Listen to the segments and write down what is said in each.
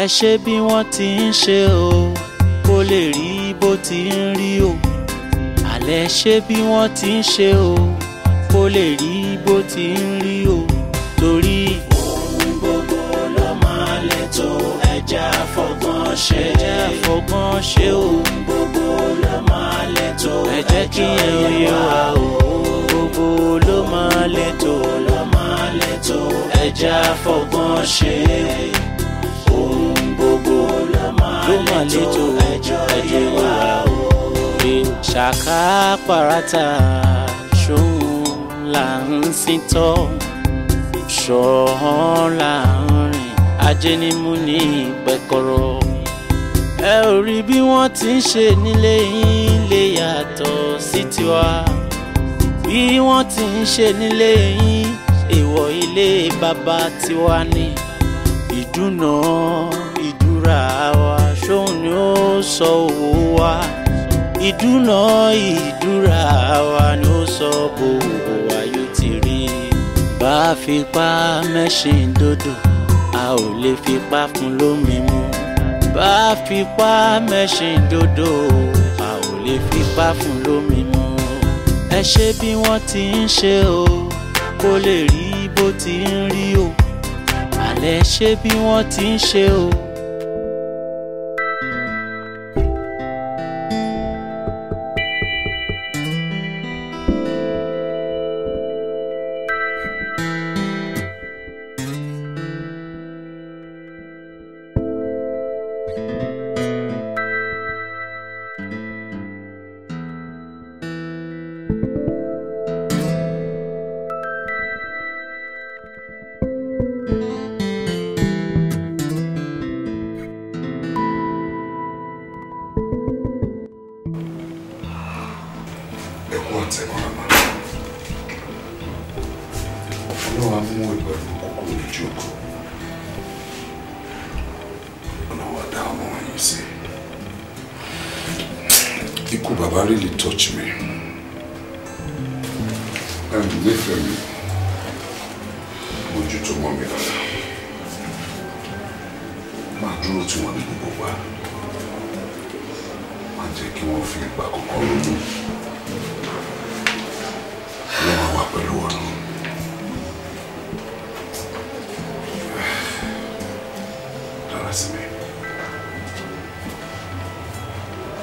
ẹ ṣe bí wọ́n ti ń ṣe o kó lè rí bó ti ń rí o àlẹ́ ṣe bí wọ́n ti ń ṣe o kó lè rí bó ti ń rí o torí ohun gbogbo ló máa lẹ́tọ̀ ẹja fọgbọ́n ṣe o ohun gbogbo ló máa lẹ́tọ̀ ẹ jẹ́ kí ẹ yé wa o gbogbo ló máa lẹ́tọ̀ ẹja fọgbọ́n ṣe ohun gbogbo ló máa lẹ́tọ̀ ẹjọ́ yé wa o. Ṣàká pàràtà ṣóhun là ń sìn tọ́ ṣọ̀hán là ń rìn ajénímú ní ìpẹ́kọ̀rọ̀ ẹ ò rí bí wọ́n ti ń ṣe nílé yín lè yàtọ̀ sí tiwa bí wọ́n ti ń ṣe nílé yín èèwọ̀ ilé bàbá tiwa ní ìdúnà wa ṣóhun ni ó sọ owó wa ìdúnà wa ni ó sọ bó wa yóò ti rí bá fipá mẹ́ṣin dòdò a ò lè fipá fún lómi mu bá fipá mẹ́ṣin dòdò a ò lè fipá fún lómi mu ẹ ṣe bí wọ́n ti ń ṣe o kó lè rí bó ti ń rí o àlẹ́ ṣe bí wọ́n ti ń ṣe o. Really touch me. And nífẹ̀ẹ́ mi, mójútó mọ́ mi dáadáa. Máa dúró tí wọ́n ní gbogbo wa. Má jẹ́ kí wọ́n fi ìgbà kankan ronú. Wọ́n máa wà pẹ̀lú wọn. Dára sí mi.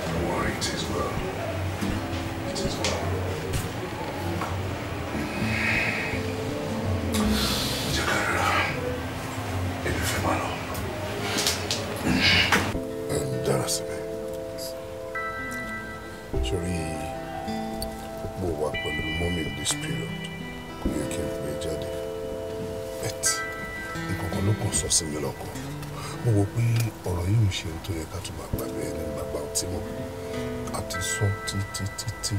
Don't worry, it is well. This period, you can play Jade. But you can sọ sí mi lọ́kàn. Mo wò pé ọ̀rọ̀ yìí ń ṣe tó yẹ ká tún máa gbàgbé ẹni bàbá ọtí mọ́. Àti sọ títí.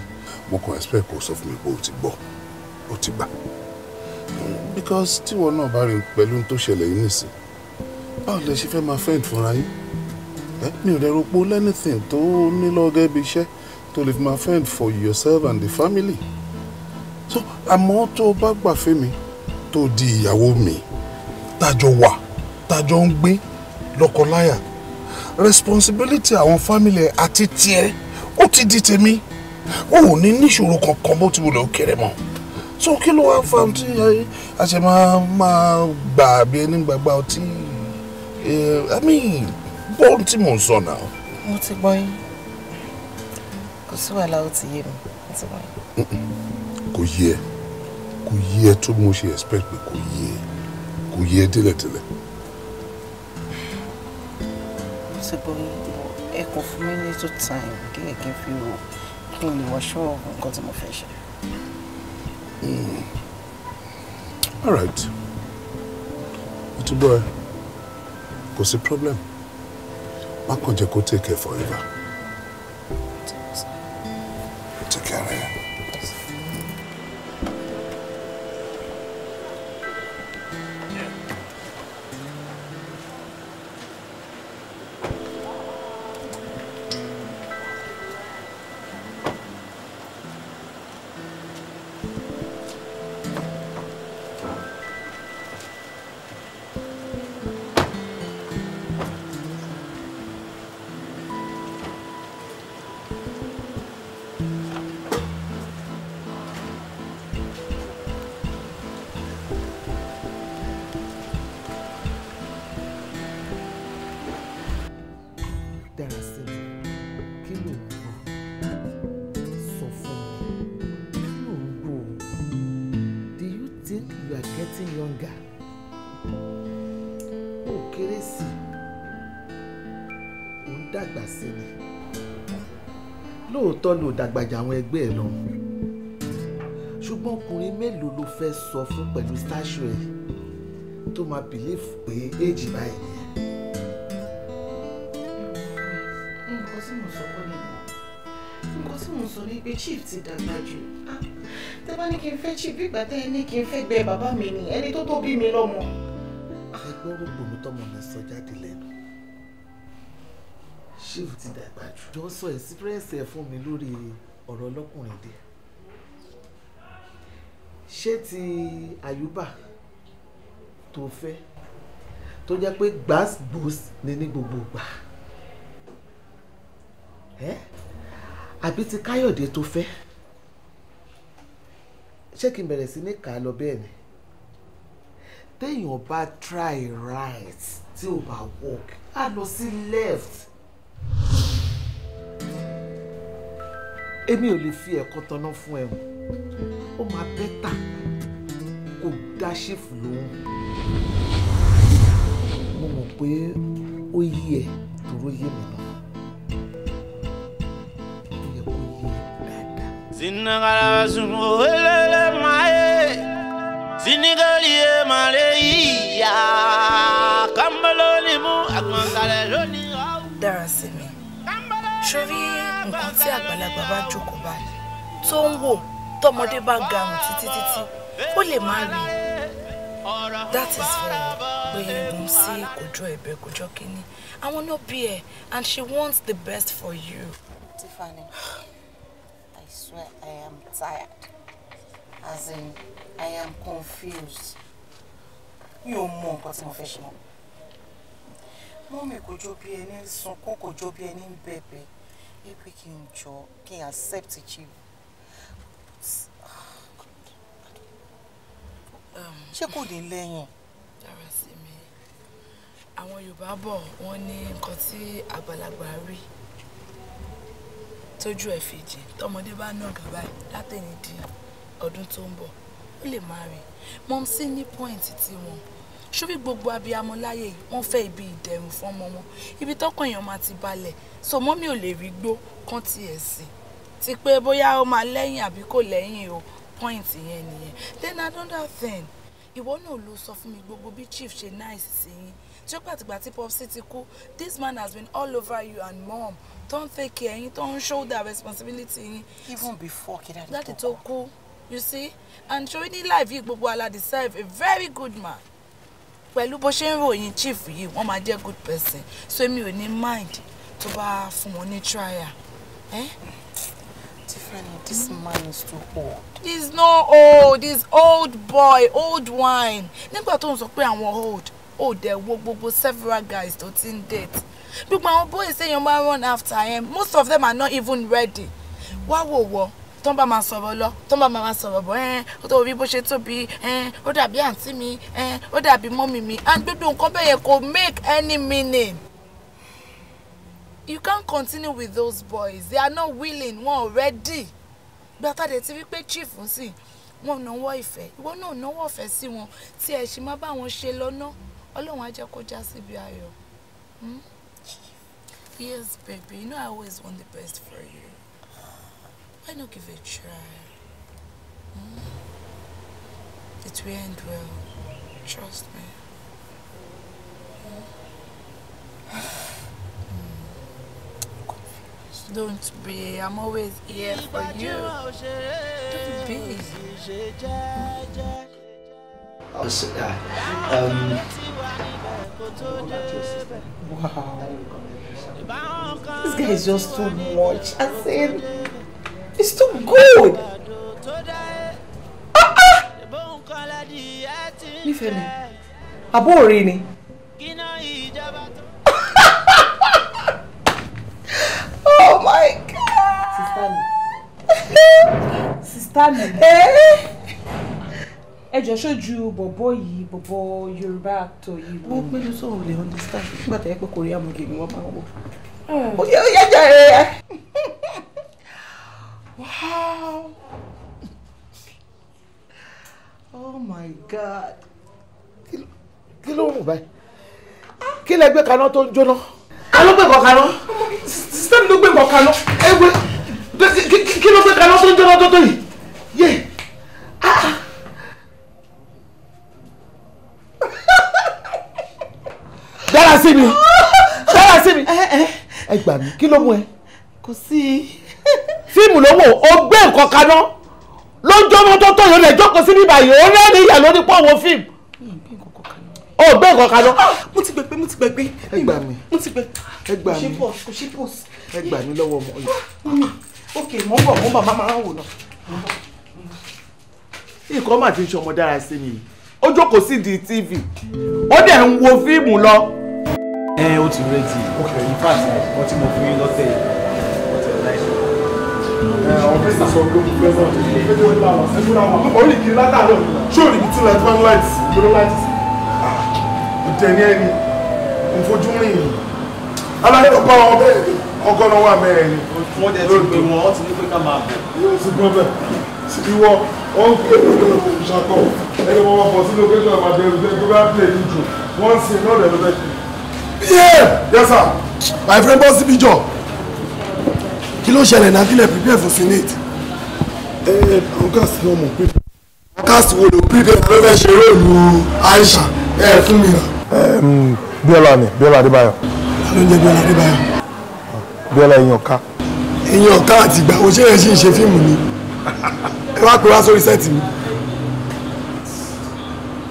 Mo kàn expect kó sọ fún mi pé ó ti gbọ́. Ó ti gbà. Because tí wọn náà bá rí pẹ̀lú tó ṣẹlẹ̀ yìí nìsín. Báwo lẹ ṣe fẹ́ máa fend fúnra yín? Mi ò dẹ̀ rò pé anything tó ní lọ́gẹ́ bí iṣẹ́ tó lè fi máa fend for yourself and the family. So àmọ́ tó bá gbà fẹ́ mi tó di ìyàwó mi tájọ wà tájọ ń gbé lọ́kọláya responsibility àwọn family àti tiẹ̀ ó ti di tèmi ó ò ní níṣòro kankan bó ti wulẹ̀ ó kéré mọ́ so kí ló wá ń fa tí a ṣe máa gbà bí ẹni gbàgbà ọtí bọ́ọ̀lù tí mò ń sọ náà. mo ti gbọ́ yín kò sí wàhálà ó ti yé mi mo ti gbọ́ yín. kò yé ẹ tó mo ṣe expect pé kò yé ẹ tẹ́lẹ̀tẹ́lẹ̀. mo ti gbọ́ yín ẹ kò fún mi ní tó time kí ẹ kí n fi rò kí n lè wọṣọ nǹkan tí mo fẹ́ ṣe. All right. Mo ti gbọ́ ẹ kò sí problem má kàn jẹ́ kó take care forever. Take care of you. getting younger. Ó kéré sí ó ń dàgbà sí ni. Lóòótọ́ ló dàgbàjà àwọn ẹgbẹ́ ẹ̀ lọ. Ṣùgbọ́n ọkùnrin mélòó ló fẹ́ sọ fún pẹ̀lú stáṣù ẹ̀ tó máa bìlíf pé éèjì báyìí nìyẹn. Nǹkan tí mo sọ kọ́ nìyẹn. Nǹkan tí mo sọ ni pé chief ti dàgbà jù. Tẹ́ bá ní kí n fẹ́ chief bí ìgbà tẹ́ ẹ ní kí n fẹ́ gbẹ bàbá mi ni ẹni tó tó bí mi lọ́mọ. Ẹgbọ́n rògbòmù tọmọ mi sọ jáde lẹ́nu. Chief ti dàgbà jù. Jọ sọ ẹ̀sìpírẹ́sì ẹ̀ fún mi lórí ọ̀rọ̀ ọlọ́kùnrin dé. Ṣé ti Àyùbá tó fẹ́ tó jẹ́ pé gbàgbós ni ní gbogbo ìgbà? Àbí ti Káyọ̀dé tó fẹ́? Ṣé kí n bẹ̀rẹ̀ sí ní kà á lọ bẹ́ẹ̀ ni? Téèyàn bá try right tí ò bá work á lọ sí left. Èmi ò lè fi ẹ̀kọ́ tanná fún ẹ o. Ó máa bẹ́tà kó dá ṣèfù lóhùn. Mo mọ̀ pé ó yí ẹ tòró yé mi náà. Ó yẹ kó yé ẹ dáadáa. Sinagala sungo elele mae, sinigali e mare iya, kambalo ni mu akmankale loni au. Darasimi, sórí nǹkan tí àgbàlagbà bá jókòó báyìí tó ń wò tọmọdé bá garùn títí ó lè má rí. That is for pé mo sí kòjọ ẹ̀bẹ̀ kòjọ kínní. Àwọn náà bí ẹ and she wants the best for you. Tiffany, I swear I am tired. As in, I am confused. Mi ò mọ nǹkan tí mo fẹ́ ṣe mọ́. Mọ́mì kò jọ bí ẹni sunkún, kò jọ bí ẹni ń bẹ̀bẹ̀. Maybe kí n jọ, kí n accept it you. Ṣé kò ní lẹ́yìn? Darasimi, àwọn Yorùbá bọ̀ wọ́n ní nǹkan tí àgbàlagbà rí tójú ẹ̀ fi jìn tọmọdé bá nàgà báyìí látẹ̀yìn di ọdún tó ń bọ̀ ó lè má rí. Mom sí ní pọ́ìntì tí wọn ṣórí gbogbo abiyamọ láyé yìí wọ́n fẹ́ ibi ìdẹ̀rùn fún ọmọ wọn ibi tọ́kàn èèyàn máa ti balẹ̀ so mọ́mí ò lè rí gbó kán tiẹ̀ sí ti pé bóyá ó máa lẹ́yìn àbí kò lẹ́yìn o pọ́ìntì yẹn nìyẹn. Then another thing ìwọ náà ló sọ fún mi gbogbo bí chief ṣe nice sí yín tí ó pàtìgbà tí Popsi ti kú this man has been all over you and mom don't take care yín don't shoulder responsibility yín. Even before kidda that is tó kú you see and ṣorí ní life yìí gbogbo ala deserve a very good man pẹ̀lú bó ṣe ń ròyìn chief yìí wọ́n máa jẹ́ good person so mi ò ní mind tó bá fún wọn ní trial. Tiffany, this man is too old. He's not old. He's old boy, old wine. Nígbà tó ń sọ pé àwọn old ẹ̀ wo gbogbo several guys tó ti ń date. Gbogbo àwọn boys say you máa run after him. Most of them are not even ready. Wá wò wọ́, tó ń bá máa sọ̀rọ̀ lọ, tó ń bá máa sọ̀rọ̀ bọ̀, ó tó rí bó ṣe tóbi, ó dàbí àǹtí mi, ó dàbí mọ́mì mi. And gbogbo nǹkan bẹ́ẹ̀ yẹn kò make any meaning. You can't continue with those boys. They are not willing. Wọ́n already. Gbàtà dé ti rí pé chief ń sìn. Wọ́n náwó ìfẹ́. Ìwọ náà náwó ìfẹ́ sí wọn. Tí ẹ ṣì máa bá wọn ṣe lọ́nà. Ọlọ́run á jẹ́ kó já síbi ayọ̀. Yes, baby. You know I always want the best for you. Why not give it a try? It will end well. Trust me. Don't be. I'm always here for you. Don't be. Oh, so, Wow. This guy is just too much. I said, it's too good. Nífẹ̀ẹ́ mi, àbó òre ni. Oh my God. Sister mi. Ẹ jọ̀ọ́ ṣojú bọ̀bọ̀ yìí, bọ̀bọ̀ Yorùbá actor yìí. Wọ́n pé ló sọ̀rọ̀ lè understand. Nígbà tó yẹ pé Korea movie ni wọ́n máa ń wò. Ó yẹ jàre. Wow. Oh Oh my God. Kí ló mú báyìí? Kí lẹ gbé kaná tó ń jóná? Ká ló gbé nǹkan kaná? Sísítẹ́mù ló gbé nǹkan kaná. Kí ló gbé kaná tó ń jóná tó tó yìí? Yé! Dára sí mi! Dára sí mi! Ẹ gbà mí, kí ló mú ẹ? Kò sí. Fíìmù ló wò, ó gbé nǹkan kaná. Ló ń jóná tó tó yìí, ó lè jókòó sí níbàyìí, ó rẹ́rìn ìyà lórí pọ̀ wo fíìmù. Ó gbé nǹkan kaná. Mo ti gbẹgbẹ. Ẹ gbà mí. Mo ti gbẹ. Ẹ gbà mí. Kò ṣe pause. Ẹ gbà mí lọ́wọ́ ọmọ yìí. Ok, mo ń bọ̀, máa wò náà. Nǹkan mà ti ń ṣọmọ dára sí mi. Ó jókòó sí di TV. Ó dẹ̀ ń wo fíìmù lọ. Ó ti rẹ́dì. In fact, wọ́n ti mọ̀ fún yín lọ́tẹ̀ yìí. Ọ̀fẹ́sà sọ pé mo fẹ́ sọ̀rọ̀ tó ń láwà sẹ́kúrú àwọn orí kiri látàárọ̀ ṣó rí tí light one light gbọ́dọ̀ light sí. Ìtẹ̀ni ẹni ìfojú rìn yìí. Aláyé ọ̀pá wọn bẹ́ẹ̀ ọgọ́nà wà mẹ́rin ni. Wọ́n dẹ̀ ti pè wọ́n, wọ́n ti ní pé ká máa bọ̀. Yóò sí gbọ́bẹ̀. Ìwọ wọ́n ń pè é ìṣàkọ́ ẹni wọ́n bọ̀ sí location àbàdé ẹgbẹ́ tó bá pè ní jù wọ́n sì náà rẹ̀ lọ́bẹ̀ kí. Yes sir, my friend bọ́ síbí jọ. Kí ló ṣẹlẹ̀ náà kílẹ̀ prepare for senate? Àwọn káàsì náà mọ̀ pé káàsì wo ló prepare ló fẹ́ ṣe róòlù Aisha fún mi náà. Bíọ́lá ni Bíọ́lá Adébáyọ̀. Ta ló ń jẹ́ Bíọ́lá Adébáyọ̀? Bíọ́lá Ìyànká. Ìyànká àti ìgbà wo ṣé ẹ ṣì ń ṣe fíìmù ni? Ẹ wá pè wá sórí sẹ́ẹ̀tì mi.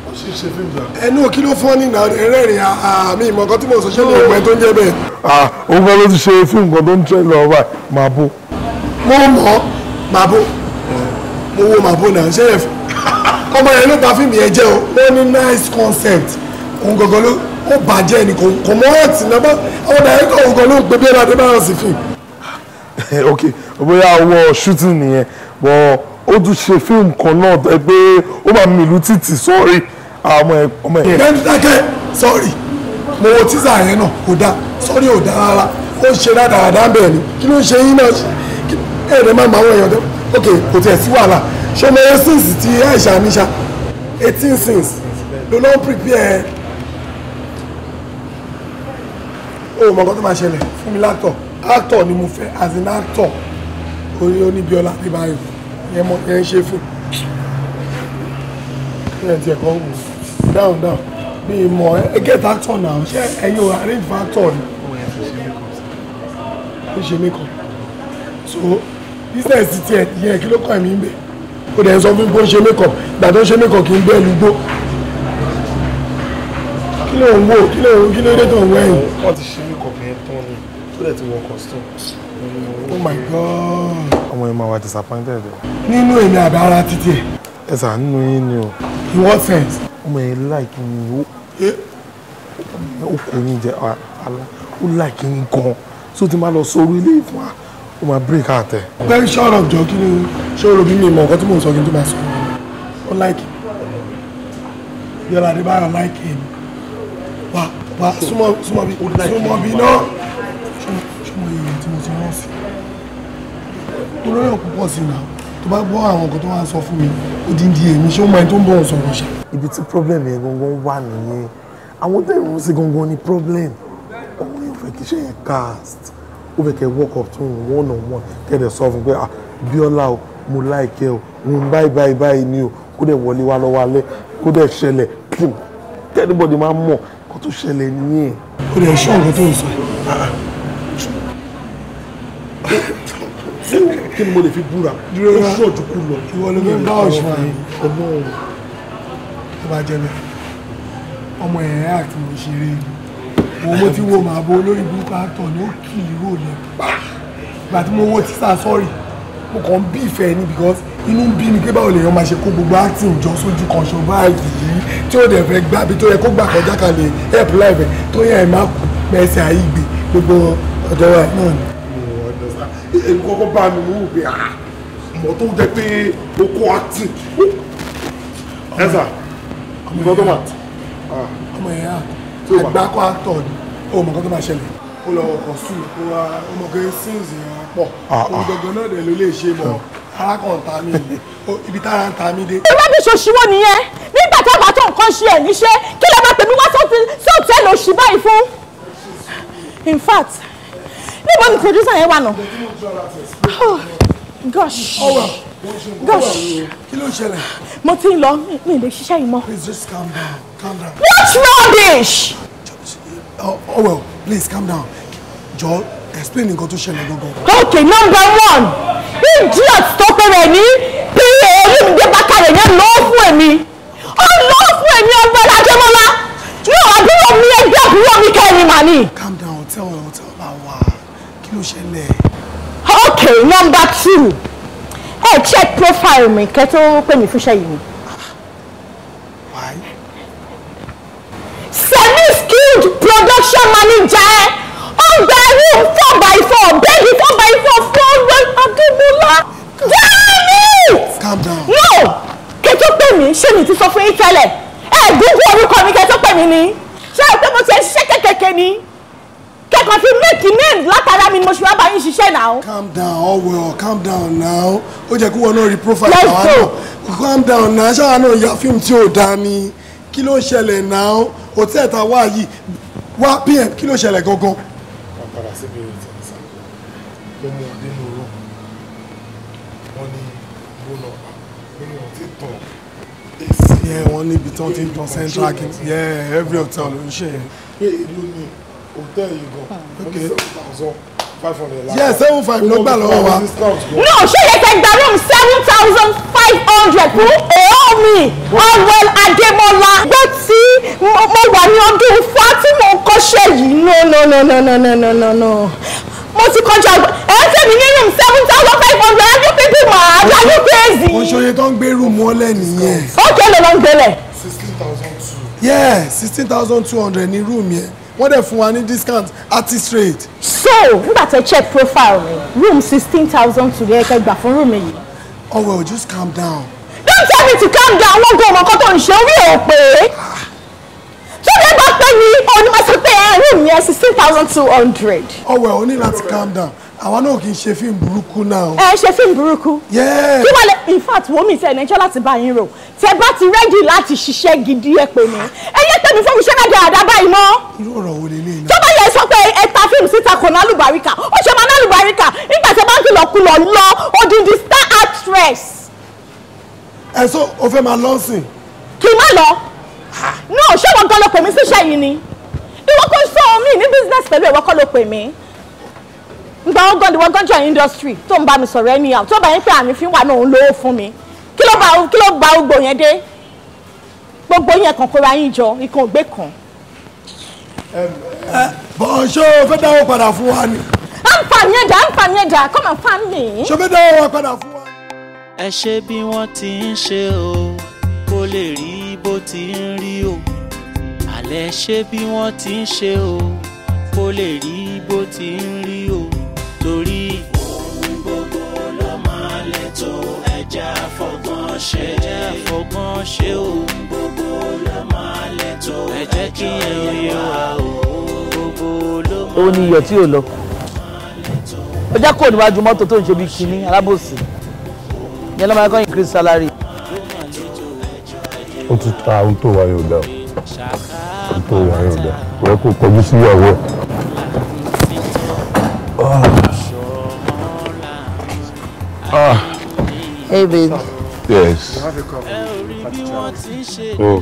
Ó ṣì ń ṣe fíìmù dà. Ẹnu kí ló fọ́ nínú ẹ̀rẹ́rìn àmì ìmọ̀ kan tí mo sọ ṣé lè mọ ẹ tó ń jẹ́ bẹ́ẹ̀. Òun fẹ́ ló ti ṣe fíìmù kan tó ń tẹ́ lọ báyìí Màbó. Mo mọ̀ Màbó. Mo wo Màbó náà ṣé ẹ fi. Ọmọ yẹn ló bà fíìmù yẹn jẹ́ o. Ó ní nice concept. Òun gangan ló ó bàjẹ́ ni kò mọ́ ọ̀tí náà bá àwọn dàrẹ́tọ̀ òun gan ló ń gbé Bíọ́lá Adébáyọ̀ sí fíìmù. Ok, bóyá owó shooting nìyẹn but ó tún ṣe fíìmù kan náà tó ẹ pé ó máa mi ìlú títì sọ́ọ̀rì ọmọ ẹ̀. Bẹ́ẹ̀ni dákẹ́ sọ́ọ̀rì mo wo tíṣà yẹn náà kò dáa sọ́ọ̀rì ò dáa rárá ó ń ṣe dáadáa bẹ́ẹ̀ ni kí ló ń ṣe yín náà ẹ̀rẹ̀ máa máa wọ èèyàn dẹ́ ok kò tiẹ̀ sí wàhálà ṣé mo yẹ sins ti Aisha níṣà 18 sins ló lọ́ ń prepare ó mọ̀ nǹkan tó máa ṣẹlẹ̀ fún mi látọ̀ actor ni mo fẹ́ as an actor orí oníbíọ́lá Adébáyọ̀ yẹn mọ yẹn ṣe fún yẹn tiẹ̀ kọ́ wù down bí mọ̀ ẹ get actor now ṣé ẹ̀yin ò arrange for actor ni ó ṣe mí kan so business tiẹ̀ yẹn kí ló kọ́ ẹ̀mí ń bẹ̀ ó dẹ̀ sọ fún mi bó ń ṣe mí kan ìgbà tó ń ṣe mí kan kì í bẹ́ẹ̀ lùgbó kí ló ń wò kí ló dé tó ń wẹ̀yìn. Wọ́n ti ṣe mí kọ̀ọ̀kan yẹn tán ni ó dẹ̀ ti wọ costume. Oh my God. Ọmọ yẹn máa wà disappointed. Nínú èmi àbí ara títí ẹ̀. Ẹ sà nínú yín ni o. In what sense? Ọmọ yẹn like yín ó kò ní jẹ àlá ó like yín gan so ti máa lọ sórí ilé ìfún wa ó máa break out ẹ. Very short of jọ kí ni ṣòro bí mi mọ nǹkan tí mò ń sọ kí n tó máa sọ ó like Bíọ́lá Adébáyọ̀ like him wá súnmọ́ bí náà súnmọ́ iye tí mo ti rán sí olórí ọ̀pọ̀ sí náà tó bá gbọ́ àwọn nǹkan tó wá sọ fún mi ó dín di èmi ṣé ó máa tó ń bọ̀ sọ̀rọ̀ ṣá. Ibi tí problem yẹn gangan wà nìyẹn àwọn tẹ̀ ń sí gangan ni problem ọmọ yẹn fẹ́ kí iṣẹ́ yẹn cast ó fẹ́ kẹ́ work up to him one on one kẹ́dẹ̀ sọ fún pé Bíọ́lá o mo like ẹ o òun báyìí ni o kó dẹ̀ wọlé wá lọ́wọ́ alẹ́ kó dẹ̀ ṣẹlẹ̀ pum kẹ́nìbọ̀dì máa mọ̀ kó tó ṣẹlẹ̀ nìyẹn. ó lè ṣọ́ nǹkan tó ń sọ kí ni mo lè fi búra ó ṣọ́ọ̀jù kú lọ. ìwọ ló ń bá ọ̀ṣun àyè ọgbọ́n tó bá jẹ́ bẹ́ẹ̀ ọmọ ẹ̀yà àti mo ṣeré wo mo ti wo Màbó olórí burúkú àtọ̀ ni ó kì í rò lẹ̀ pa ìgbà tí mo wo tíṣà sọ́ọ̀rì mo kàn ń bí ìfẹ́ ni because inú ń bí mi pé báwo lèèyàn máa ṣe kó gbogbo acting jọ sójú kan ṣọ báyìí yìí tí ó dẹ̀ fẹ́ gbá bí tó yẹ kó gbà kọjá kalẹ̀ help life tó yẹ ẹ̀ má kú mẹ́sẹ̀ àyígbé gbogbo ọ̀dọ́ wa náà ni. èmi kọ́kọ́ bá mi mú pé mọ̀ tó jẹ́ pé ó kó acting ẹ̀sà nǹkan tó máa ọmọ ẹ̀yà àgbákọ́ actor ni ó mọ̀ nǹkan tó máa ṣẹlẹ̀ ó lọ ọkọ̀ sùn kó wá ọmọkùnrin sins yẹn pọ̀ òun gbọ̀ngàn náà dẹ̀ ló lè ṣe mọ́ arákùnrin ta mi ibi tára ń ta mi dé. ìwádìí ìṣòṣìwò nìyẹn nígbà tí àgbà tó nǹkan ṣe ẹ̀ níṣẹ́ kí ló máa tẹ̀mí wá sọ́ọ̀tẹ́ẹ̀lì òṣì báyìí fún. in fact níbo ni producer yẹn wà náà. gosh gosh kí ló ń ṣẹlẹ̀. mo ti ń lọ mi lè ṣiṣẹ́ yìí mọ́. please just calm down calm down. what rubbish. Oh well, please calm down. Jọ̀ọ́, explain nǹkan tó ṣẹlẹ̀ gangan. Okay, number one, idiot tó pẹ̀rẹ̀ ní PA Olúmídé Bákàrẹ̀ yẹn lọ́ọ́ fún èmi. Ó lọ́ọ́ fún èmi Ọ̀gbẹ́ni Adémọ́lá. Ní àbúrò mi ẹgbẹ́ àbúrò mi kẹ́rin mà ní. Calm down, tell bá wa. Kí ló ṣẹlẹ̀? Okay, number two, check profile mi kẹ́ tó pè mí fúnṣẹ́ yìí. Why? Semi-skilled production manager ọgbẹ̀rún 4x4 bẹ́ẹ̀ni 4x4 fún Ọ̀gbẹ́ni Adémọ́lá. Damn it! Calm down. No! Kẹ́tọ́ pè mí ṣé mi ti sọ fún yín tẹ́lẹ̀? Gbogbo orúkọ mi kẹ́tọ́ pè mí ni. Ṣé o pé mo ti ṣiṣẹ́ kékèké ni? Kẹ́kọ̀ọ́ fi make name látara mi ni mo ṣe wá bá yín ṣiṣẹ́ náà. Calm down, all well, calm down now. Ó jẹ́ kí wọ́n náà rí profile Let's àwa go. náà. Calm down now, ṣáà náà ya fíìmù tí ò dá ni. Kí ló ń ṣẹlẹ̀ náà? Hòtẹ́ẹ̀lì tá a wá yìí wá PM kí ló ṣẹlẹ̀ gangan? Padà síbi ìtẹ̀sán ló mú un nínú oró wọn ní gbóná nínú ọtí tán èsì. Wọ́n níbi tí wọ́n ti ń tan central gate. Every hotel ló ń ṣe yẹn. pé ìlú ni hòtẹ́ẹ̀lì yìí gan wọ́n ní 7,500 Yes, 7,500 ló gbà lọ́wọ́ wa. No, ṣé yẹ kẹ́ gba room 7,500 fún Naomi Ọ̀wẹ́l Adémọ́lá. Gbọ́ tí mo wà ní ọdún Ifá tí mo ń kọ́ṣẹ́ yìí. No. Mo ti kọjá tẹ̀mí ní room 7,500. Are you people mad? Are you crazy? Wọ́n ṣoye tó ń gbé rúùmù ọlẹ́ nìyẹn. Okay, ló lọ ń gbélẹ̀. 16,200. 16,200 ní rúùmù yẹn. Wọ́n dẹ̀ fún wa ní discount artist rate. So nígbà tẹ check profile mi room 16,000 to yẹ kẹ́ gbà fún room yìí. Oh well, just calm down. Don't tell me to calm down. Wọ́n gbọ́ ọmọ kan tó ń ṣe orí ẹ̀ pé. Ṣé bí ẹ bá pẹ́ ní onímọ̀ sọ pé room yẹn 16,200. Oh well, o ní láti calm down. Àwa náà kì í ṣe fíìmù burúkú náà. Ṣe fíìmù burúkú. Yeah. Kí wọ́n lè in fact wọ́n mi tẹ̀ ẹ̀nẹ́jọ́ láti bá yín rò. Tẹ bá ti rẹ́dì láti ṣiṣẹ́ gidi ẹ pè mí. Ẹ yẹ pé mi fún mi ṣẹ́ náà dáadáa báyìí mọ́. Irú ọ̀rọ̀ wo lélẹ́yìn náà? Tó bá yẹ sọ pé ẹ ta fíìmù síta kò ná lùbáríkà. Ó ṣe máa ná lùbáríkà nígbà tí ẹ bá ń kìlọ̀kulọ̀ lọ odindi star actress. Ẹ sọ o fẹ́ máa lọ́sìn. Kì í má lọ. No, ṣé wọn gan ló pè mí síṣẹ́ yìí ni? Ìwọ kò sọ mi ní business pẹ̀lú ìwọ kọ́ ló pè mí. Ngbà wọn gan ni wọn gan join industry tó ń bá mi sọ̀rọ̀ anyhow tó bá yín pé àmì fi wà náà ń lówó fún mi. Kí ló bá gbogbo yẹn dé? Gbogbo yẹn kan kóra yín jọ ikán ògbé kan. Bọ̀ ṣé o fẹ́ dáwọ́ padà fún wa ni? àǹfààní ẹ̀dá come and find me. Ṣé o fẹ́ dáwọ́ padà fún wa? Ẹ ṣe bí wọ́n ti ń ṣe o kó lè rí bó ti ń rí o. Àlẹ́ ṣe bí wọ́n ti ń ṣe o kó lè rí bó ti ń rí o. Torí ohun gbogbo ló máa lè tó ẹja fọgbọ́n ṣe ohun gbogbo ló máa lè tó ẹ jẹ́ kí ẹ̀yọ́ yẹ wá o. Gbogbo ló máa lè tó. Ó ní iyọ̀ tí ò lọ. Ó jẹ́ kó níwájú mọ́tò tó ń ṣe bí kinní alábòsí. Yẹn ló máa kọ́ increase salary. Ó ti ta ohun tó wáyé ò dá ohun tó wáyé ò dá wọ́n kò kọjú sí ìyàwó ẹ̀. Hey babe. Yes. Oh.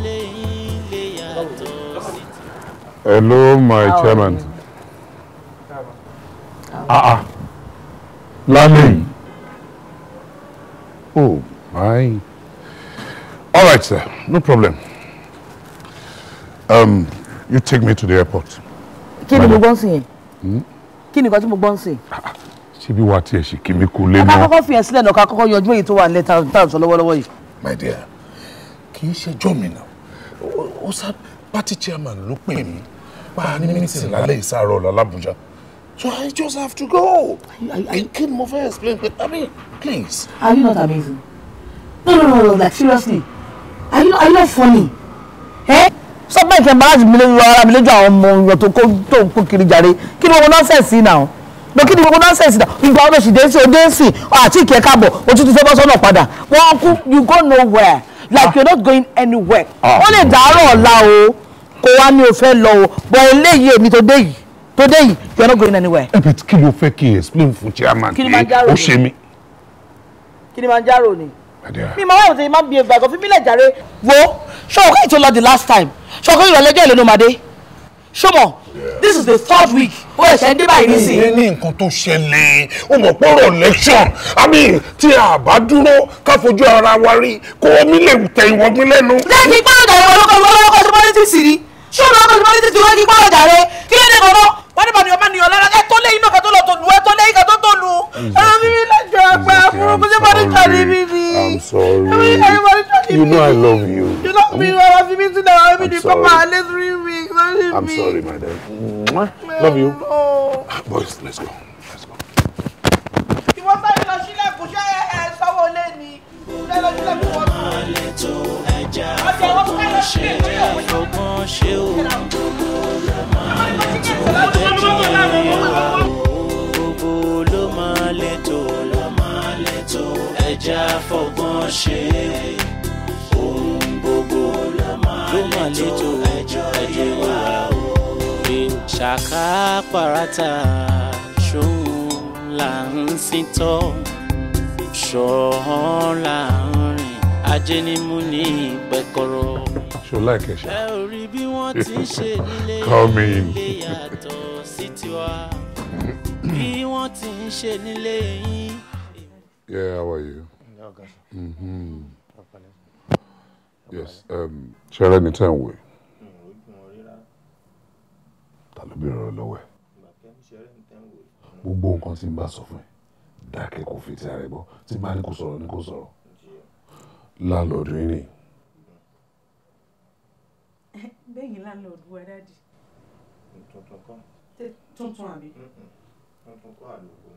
Hello, my chairman. Lani. Oh, my. All right, sir. No problem. You take me to the airport. Kí ni mo gbọ́ sí yẹn? Kí ni nǹkan tí mo gbọ́ sí? Ṣé bí wàá tiẹ̀ ṣì kí mi kú lé Ká náà? kọ́kọ́ fi ẹ̀ sílẹ̀ náà ká kọ́kọ́ yanjú èyí tó wà nílẹ̀ tá à ń sọ lọ́wọ́lọ́wọ́ yìí. My dear, kì í ṣẹjọ́ mi náà. Ó sá party chairman ló pè mí. Bá a ní meeting lálẹ́ ìsáàrọ̀ ọ̀la l'Abuja. So I just have to go. Kí ni mo fẹ́ explain? I mean, please. Are you not amazing? No, like seriously. Are you not funny? Stop making embarrassment mi lójú ara mi lójú àwọn ọmọ ìyàn tó kó kiri jàre. Kí ni gbogbo nonsense now? No, kí ni gbogbo nonsense now? Ìgbà ọdún sì dé sí òde sí àti ìkẹ́ káàbọ̀ ojú ti fẹ́ bọ́ sọ́nà padà. Wọ́n kú you go nowhere like you're not going anywhere. Ó lè dàárọ̀ ọ̀la o kó wá ní o fẹ́ lọ o but eléyìí èmi today you're not going anywhere. Ẹ bẹ̀ kí ló fẹ́ kí explain fún chairman pé ó ṣe mí. Kilimanjaro ni. Mi máa wá òtún máa bí ẹgbàá kan fi mílẹ̀ jàre. Wo ṣọ́ọ̀kọ́ ìtò lọ the last time ṣọ́ọ̀kọ́ ìrọ̀lẹ́jọ́ ìlú Màdé. Ṣọ́mọ̀ this is the 3rd week ó ẹ̀ṣẹ̀ ń dé báyìí nísìn. Ní nǹkan tó ṣẹlẹ̀ ó mọ̀ pọ̀rọ̀ election tí a bá dúró ká fojú ara wa rí kó omi lè tẹ ìwọ̀n gbin lẹ́nu. Lẹ́yìn kí pàrọ̀ jàre olóko ṣe politics ni ṣọ́ọ̀mọ̀ ọkọ̀ ṣe politics ni wọ́n kí pàrọ̀ jàre kí ló dé kọ́kọ́ wọ́n ní bàníyàn máa nìyàn lára ẹ tó lé iná kan tó lọ tó lù ẹ tó lé ìkà tó tó lù ẹ̀rọ mímí lẹ́jọ́ àgbà burúkú ṣé bá ní jàre mi ni. I'm sorry. You know I love you. You love me well. I've been to the army to come out 3 weeks. I'm sorry, my dad. Love you. Boys, let's go. You want to go to the house? Someone let me. Ẹja fọgbọ́n ṣe ohun gbogbo ló máa létò ẹjọ́ wa o. Ṣàká parata ṣóhun là ń sìn tọ́ ṣọ̀hán là ń rìn ajénímú ní ìpẹ́kọ̀rọ̀. Ṣo láìkẹ́ ṣá. Ẹ ò rí bí wọ́n ti ń ṣe nílé ilé yàtọ̀ sí tiwa bí wọ́n ti ń ṣe nílé yín. Yeah, how are you? Yes. Share any time with. Ta ló bí ọ̀rọ̀ lọ́wọ́ ẹ̀. Gbogbo nǹkan tí n bá sọ fún ẹ dákẹ́ kó fi ti ara ẹ bọ́ tí n bá ní kó sọ̀rọ̀ ní kó sọ̀rọ̀. Láńlọ́ọ̀dù yín ni. Bẹ́ẹ̀ni láńlọ́ọ̀dù wa dáàdì. Tuntun àbí?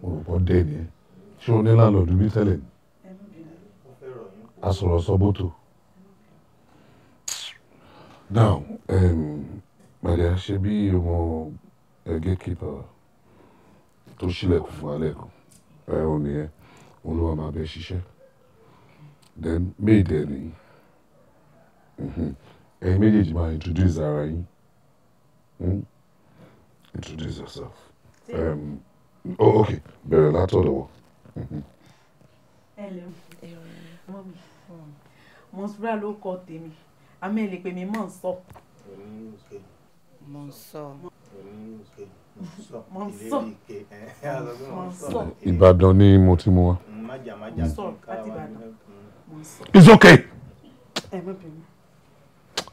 Mo rò pọ̀ dé ni ẹ. Ṣé o ní láńlọ́ọ̀dù bí tẹ́lẹ̀ ni? Asọ̀rọ̀ sọ bótò. Now, Maria, ṣe bí ọmọ gatekeeper tó ṣílẹ̀kùn fún alẹ́ kan. Ó ní ẹ, òun ló wà máa bẹ ṣiṣẹ́. Then maid ẹ ní. Ẹ̀yin méjèèjì máa introduce ara yín. Introduce yourself. Okay, bẹ̀rẹ̀ látọ̀dọ̀ wọ̀. Hello. Monsura ló kọ tèmi. Àmì lè pè mí Monsọ. Ìbàdàn ni mo ti mú wa. It's okay.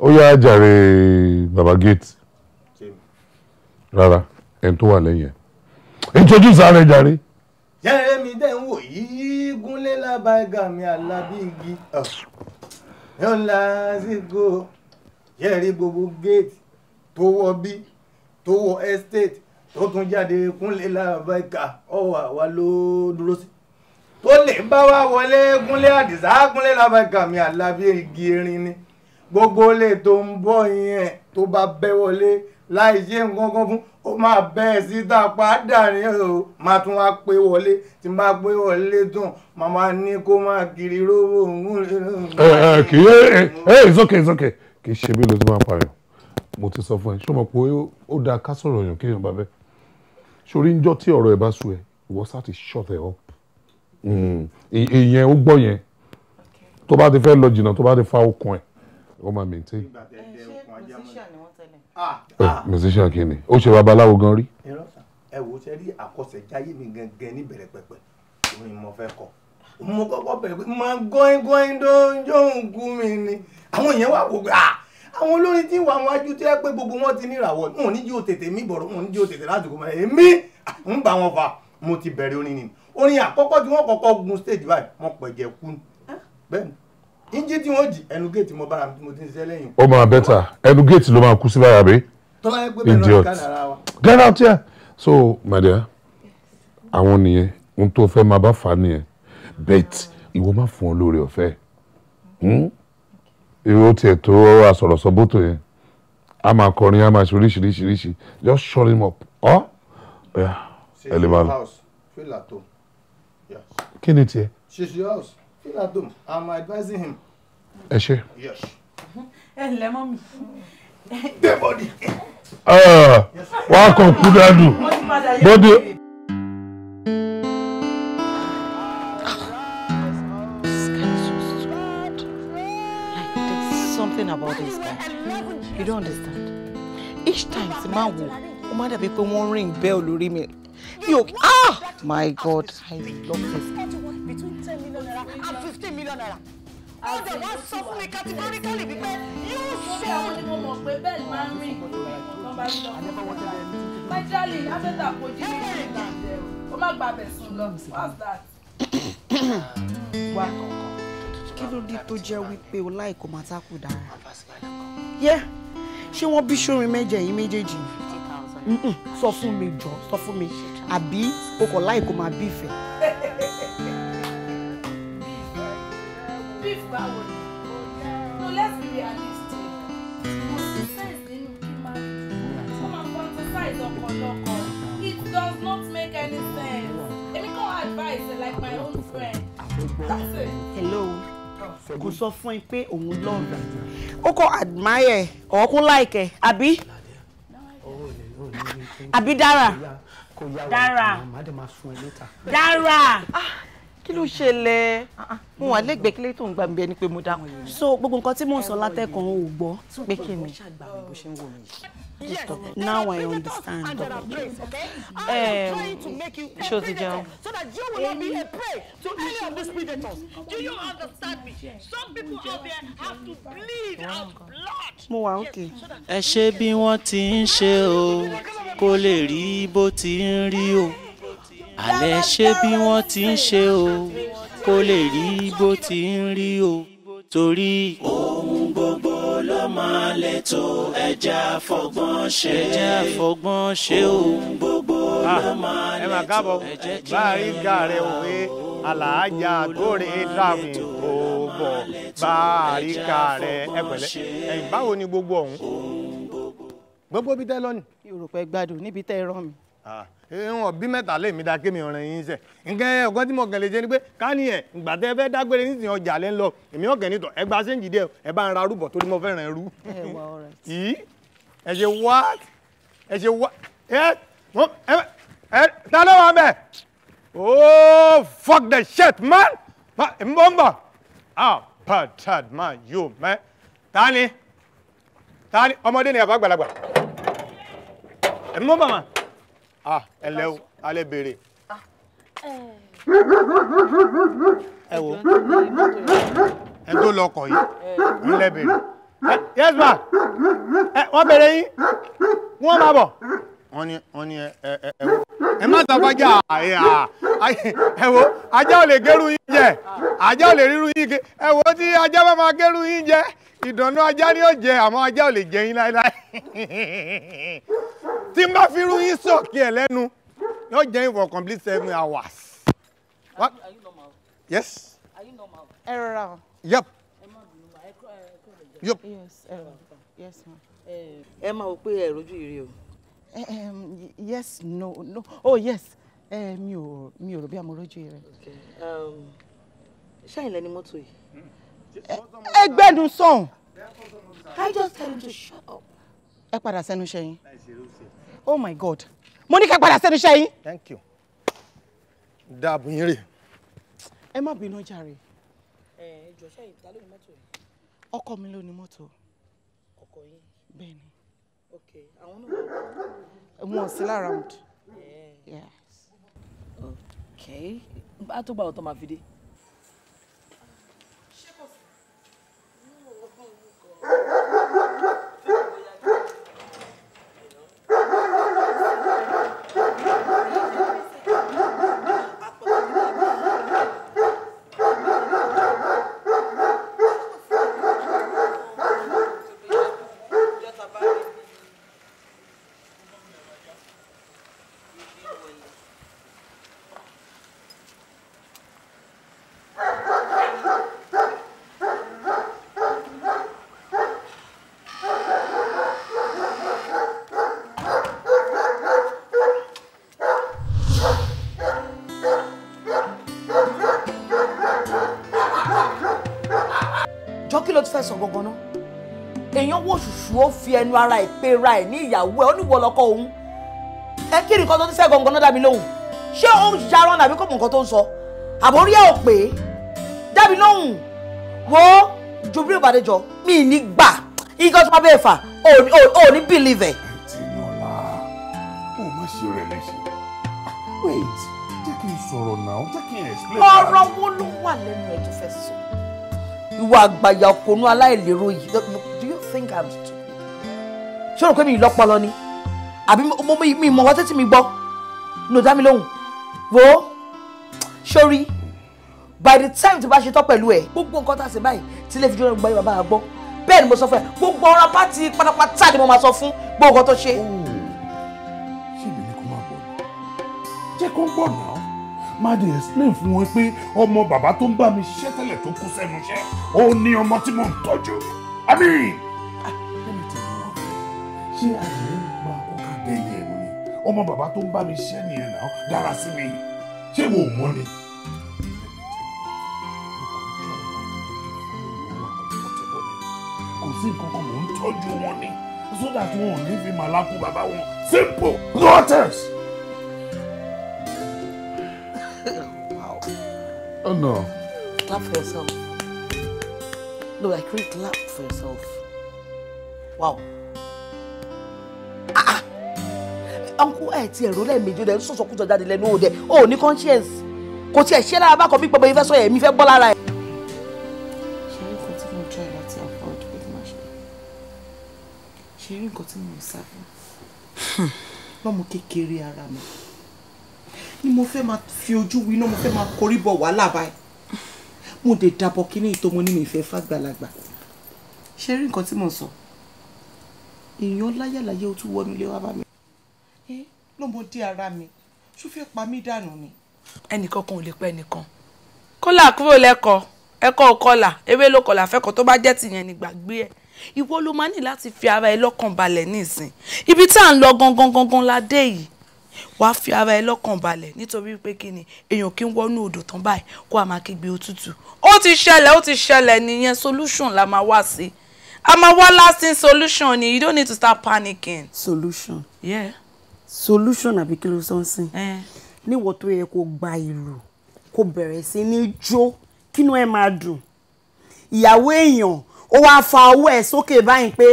Ó yá jàre Baba Gate. Rárá, ẹni tó wà lẹ́yìn ẹ̀. Introduce ara ẹ jàre. Jeremy dẹ̀ ń wò yìí gúnlé lábàgà mi àlàbí igi. Yóò lásìkò yẹ́rìí gbogbo gate tó wọ bí tó wọ estate tó tún jáde kúnlé lábàgà ọ̀wà wa ló dúró sí. Tó lè bá wa wọlé gúnlé àdìsá gúnlé lábàgà mi àlàbí igi erin ni. Gbogbo lè tó ń bọ̀ yẹn tó bá bẹ́ wọlé láì ṣe nǹkan kan fún ó máa bẹ́ẹ̀ síta padà ní o máa tún wá pé wọlé tí máa pé wọlé tán màmá ní kó máa kiri rówó òun. Kì í it's okay kì í ṣe bí ló ti máa pààyàn mo ti sọ fún ẹ ṣé o mọ̀ pé ó dáa ká sọ̀rọ̀ yàn kéèyàn bá bẹ́ sórí ń jọ́ tí ọ̀rọ̀ ẹ̀ bá sú ẹ ìwọ sá ti shut ẹ̀ up ìyẹn ó gbọ́ yẹn tó bá ti fẹ́ lọ jìnnà tó bá ti fa okùn ẹ̀ ó máa maintain. Musician kí ni ó ṣe babaláwo gan rí. Ẹ wo ṣe rí àkọsẹ̀jáyé mi gangan níbẹ̀rẹ̀ pẹ̀pẹ̀ orin mo fẹ́ kọ mo kọ́kọ́ bẹ̀rẹ̀ pé máa gọ́ingọ́in tó ń jóun kú mi ni àwọn èèyàn wà wò pé àwọn olórin tí wà wájú tó yẹ pé gbogbo wọn ti níràwọ̀ wọn ò ní jí o tètè mí bọ̀rọ̀ wọn ò ní jí o tètè láti kó máa èmi ń bá wọn fa mo ti bẹ̀rẹ̀ orin ni orin àkọ́kọ́ tí wọ́n kọ́kọ́ gun stage báyìí wọ́n pẹ̀jẹ̀ kú bẹ́ẹ̀ ni ìjì tí wọ́n jì ẹnu géètì mo bára mo ti ń ṣiṣẹ́ lẹ́yìn. ó máa bẹ́tà ẹnu géètì ló máa kú sí báyà bẹ́ẹ̀. Idiot. Get out here. So, my dear, àwọn nìyẹn ohun tó fẹ́ máa bá fà nìyẹn bet ìwọ máa fún ọ lórí ọ̀fẹ́ ìwọ tiẹ̀ tó àsọ̀rọ̀sọ bótó yẹn a máa kọrin a máa ṣe oríṣiríṣiríṣi just shut him up ọ́ ẹ lè máa lọ. Feel at home. Yes. Kí ni tiẹ̀? She's your house. Feel at home. I'm advising him. Ẹ ṣe. Yes. ǹlẹ́ mọ́mì. The body. Wà á kàn kú dànù. Bọ́dé. Something about this guy. You don't understand. Each time tí máa wò, ó máa dàbí pé wọ́n ring bell lórí mi. My God, I love this guy. Between 10 million naira and 15 million naira. All the ones sọ fún mi categorically because you ṣe àwọn ni mo mọ̀ pé bẹ́ẹ̀ máa ń rìn ọ̀kan bá lọ. My darling, afẹ́ta kò jí ní ìlànà ó má gbàbẹ̀ sùn lọ. What's that? Wá kọ̀ọ̀kan. Kí ló dé tó jẹ́ wípé o láì kó máa tákù dára? Yẹ́, ṣé wọ́n bí sórin mẹ́jẹ yìí méjèèjì? Sọ fún mi jọ, sọ fún mi. Àbí o kò láì kó máa bífẹ̀? Beef báwo ni? No, let's be realistic. Mo ti sense nínú kí máa come and fantasize ọ̀pọ̀lọpọ̀. It does not make any sense. Èmi kàn advice like my own friend. That's it. Hello. Kò sọ fún ẹ pé òun love ẹ. Ó kọ́ admire or kó like ẹ, àbí? Àbí Dara? Dara. Dara. Kí ló ṣẹlẹ̀? Mo wà lẹ́gbẹ̀ẹ́ kílé tó ń gbà mí ẹni pé mo dáhùn. So gbogbo nǹkan tí mò ń sọ látẹ̀kàn ò gbọ́ pé kí ni? Now I understand. Ṣé o ti jẹun? So that you will not be a prey to any of these predators. Do you understand me? Some people out there have to bleed out blood. Mo wà okay. Ẹ ṣe bí wọ́n ti ń ṣe o kó lè rí bó ti ń rí o. Àlẹ́ ṣe bí wọ́n ti ń ṣe o kó lè rí bó ti ń rí o. Torí ohun gbogbo ló máa lè tó ẹja fọgbọ́n ṣe. Ẹja fọgbọ́n ṣe ohun gbogbo ló máa lè tó ẹjẹ́ kí báyìí gàrẹ́ òwe aláàjà tóore dàmí kò bọ̀ báyìí gàrẹ́ ẹgbẹ̀lẹ́ ẹ̀yìn báwo ni gbogbo ọ̀hún gbogbo bí tẹ́ lọ́nì. Yorùbá gbádùn níbi tẹ́ ẹ rán mi. Ìwọ̀n bí mẹ́ta lè mi dá kémi ọ̀ràn yín sẹ̀ nǹkan ọ̀gán tí mo kàn lè ṣe ni pé ká ní ẹ̀ ìgbà tẹ́ fẹ́ dágbére nísìnyí ọjà lẹ́ ń lọ èmi ọ̀gẹ̀ nítọ̀ ẹ gba séǹjì díẹ̀ ẹ bá ń ra rúbọ̀ torí mo fẹ́ ràn ẹ́ rú. Yìí ẹ ṣe wá ẹ ṣe wá ẹ ta ló wà bẹ́ẹ̀ oh fuck the shit man n bọ̀ n bọ̀ bad man yo man ta ni ọmọdé ni àbá àgbàlagbà ẹ mọ́ bàmà. Ẹ lẹ́ o, alẹ́ bèrè. Ẹ wo, ẹ tó lọ ọkọ̀ yìí, ń lẹ́ bèrè. Yes ma, wọ́n bèrè yín, wọ́n máa bọ̀. Wọ́n ní ẹ má sàfájà ẹ wo, ajá ò lè gẹ́rù yín jẹ, ajá ò lè ríru yín jẹ, ẹ wo tí ajá bá máa gẹ́rù yín jẹ, ìdùnnú ajá ni yóò jẹ, àmọ́ ajá ò lè jẹ yín láéláé. Tí n bá fi irú yín sọ̀kì ẹ̀ lẹ́nu yóò jẹ́ yín for complete 7 hours. What? Are you normal? Yes. Are you normal? Ẹ rọra. Yep. Yep. Yes, ma. Ẹ máa wò pé ẹ rojú ìrì o. Yes, no. Oh, yes. Mi ò rò bí àmọ́ rojú ìrì. Ṣáà ilẹ̀ ni mọ́tò yìí. Ẹgbẹ́nu sọ̀hún. I just tell him to shut up. Ẹ padà sẹ́nu iṣẹ́ yín. Oh my God. Mo ní ká padà sẹ́nu iṣẹ́ yín. Thank you. Dáàbò yín rè. Ẹ má bínú jàre. Jọ̀ọ́ ṣáà ìta ló ní mọ́tò yìí. Ọkọ mi ló ní mọ́tò. Ọkọ yín. Bẹ́ẹ̀ni. Okay, àwọn náà wà. Wọ́n sí around. Yes. Okay. Bá tó gbà ọ̀tọ̀ máa fi dé. ló tún fẹ́ sọ gangan náà èèyàn wò ṣùṣù ó fi ẹnu ara ẹ̀ pé ra ẹ̀ ní ìyàwó ẹ̀ ó ní ìwọ lọ́kọ òun ẹ kí nìkan tó ti fẹ́ gangan náà dá mi lóhùn ṣé ó ń jarán àbí kò mọ nǹkan tó ń sọ àbórí ẹ̀ ò pé dá mi lóhùn wo Jubril Bàdéjọ mi ní gbà nǹkan tó máa bẹ́ẹ̀ fà ò ní believe ẹ̀. Tinúọlá ó má ṣe rẹ̀ léṣe wait jẹ́ kí n sọ̀rọ̀ náà jẹ́ kí n explain. ọ̀rọ̀ wo ló wà lẹ́nu ẹ̀ tó fẹ́ sọ ìwà àgbàyà òpònú aláìlérò yìí do you think I'm stupid ṣé o rò pé mi lọ́pọlọ ni àbí mi mọ̀ wọ́n tẹ́tí mi gbọ́ ní ọ̀dá mi lóhùn wo sórí by the time tó bá ṣe tán pẹ̀lú ẹ̀ gbogbo nǹkan tá a ṣe báyìí tí ilé ìfijọ́ gba bàbá àgbọ́ bẹ́ẹ̀ ni mo sọ fún ẹ gbogbo ọ̀rọ̀ pátì pátápátá ni mo máa sọ fún gbogbo nǹkan tó ṣe. ṣé ibi ni kò máa gbọ́ ni jẹ́ kó gbọ́ náà máa dé explain fún wọn pé ọmọ bàbá tó ń bá mi ṣiṣẹ́ tẹ́lẹ̀ tó kú sẹ́nu iṣẹ́ ó ní ọmọ tí mò ń tọ́jú àmì lẹ́mi tẹ̀lé wọn ṣé àyè ń gba ọkà dẹ́yẹ ẹ̀rù ni ọmọ bàbá tó ń bá mi ṣiṣẹ́ nìyẹn náà dára sí mi ṣé wo ò mọ́ ni. kò sí nǹkan kan mò ń tọ́jú wọn ni so that wọn ò ní fi màlákù bàbá wọn simple daughters. Oh no. Clap for yourself. No, like really clap for yourself. Wow. Uncle ẹ ti ẹ̀rọ lẹ́ẹ̀mejì ọ̀dẹ̀ sọ̀sọ̀ kújọ jáde lẹ́nu òde ò ní conscience kò tiẹ̀ ṣe lára bákan bí gbogbo ìfẹ́ sọ yẹn mi fẹ́ gbọ́ lára ẹ̀. ṣe rí nǹkan tí mo try láti afford pé kí n máa ṣe rí nǹkan tí mo ń sá fún lọ́mọ kékeré ara mi ni mo fẹ́ máa fi ojú winá mo fẹ́ máa korí bọ̀ wàhálà báyìí mo dé dàbọ̀ kíní ìtò mo ní mi fẹ́ fàgbàlagbà ṣe rí nǹkan tí mo sọ èèyàn láyàláyé ó tún wọnú ilé wa bá mi lọ́mọdé ara mi ṣó fẹ́ pa mí dànù ni. ẹnìkan kan ò lè pẹ́ nìkan kólà kúrò lẹ́kọ̀ọ́ ẹ̀kọ́ kọlà ewé ló kọlà fẹ́kọ̀ọ́ tó bá jẹ́ tìyẹn ní gbàgbé ẹ̀ ìwọ ló máa ní láti fi ara ẹ lọ́kàn balẹ̀ nísìn ibi tí à ń lọ gangan la dé yìí wàá fi ara ẹ lọ́kàn balẹ̀ nítorí pé kí ni èèyàn kí ń wọnú odò tán báyìí kó a máa kígbe òtútù ó ti ṣẹlẹ̀ nìyẹn solution la máa wá sí a máa wá lasting solution ni you don't need to start panicking. solution. Yeah. solution àbí kí ló sọ ń sìn. níwọ̀ tó yẹ kó gba ìlú kó bẹ̀rẹ̀ sí ní jó kínú ẹ máa dùn ìyàwó èèyàn ó wáá fa owó ẹ̀ sókè báyìí pé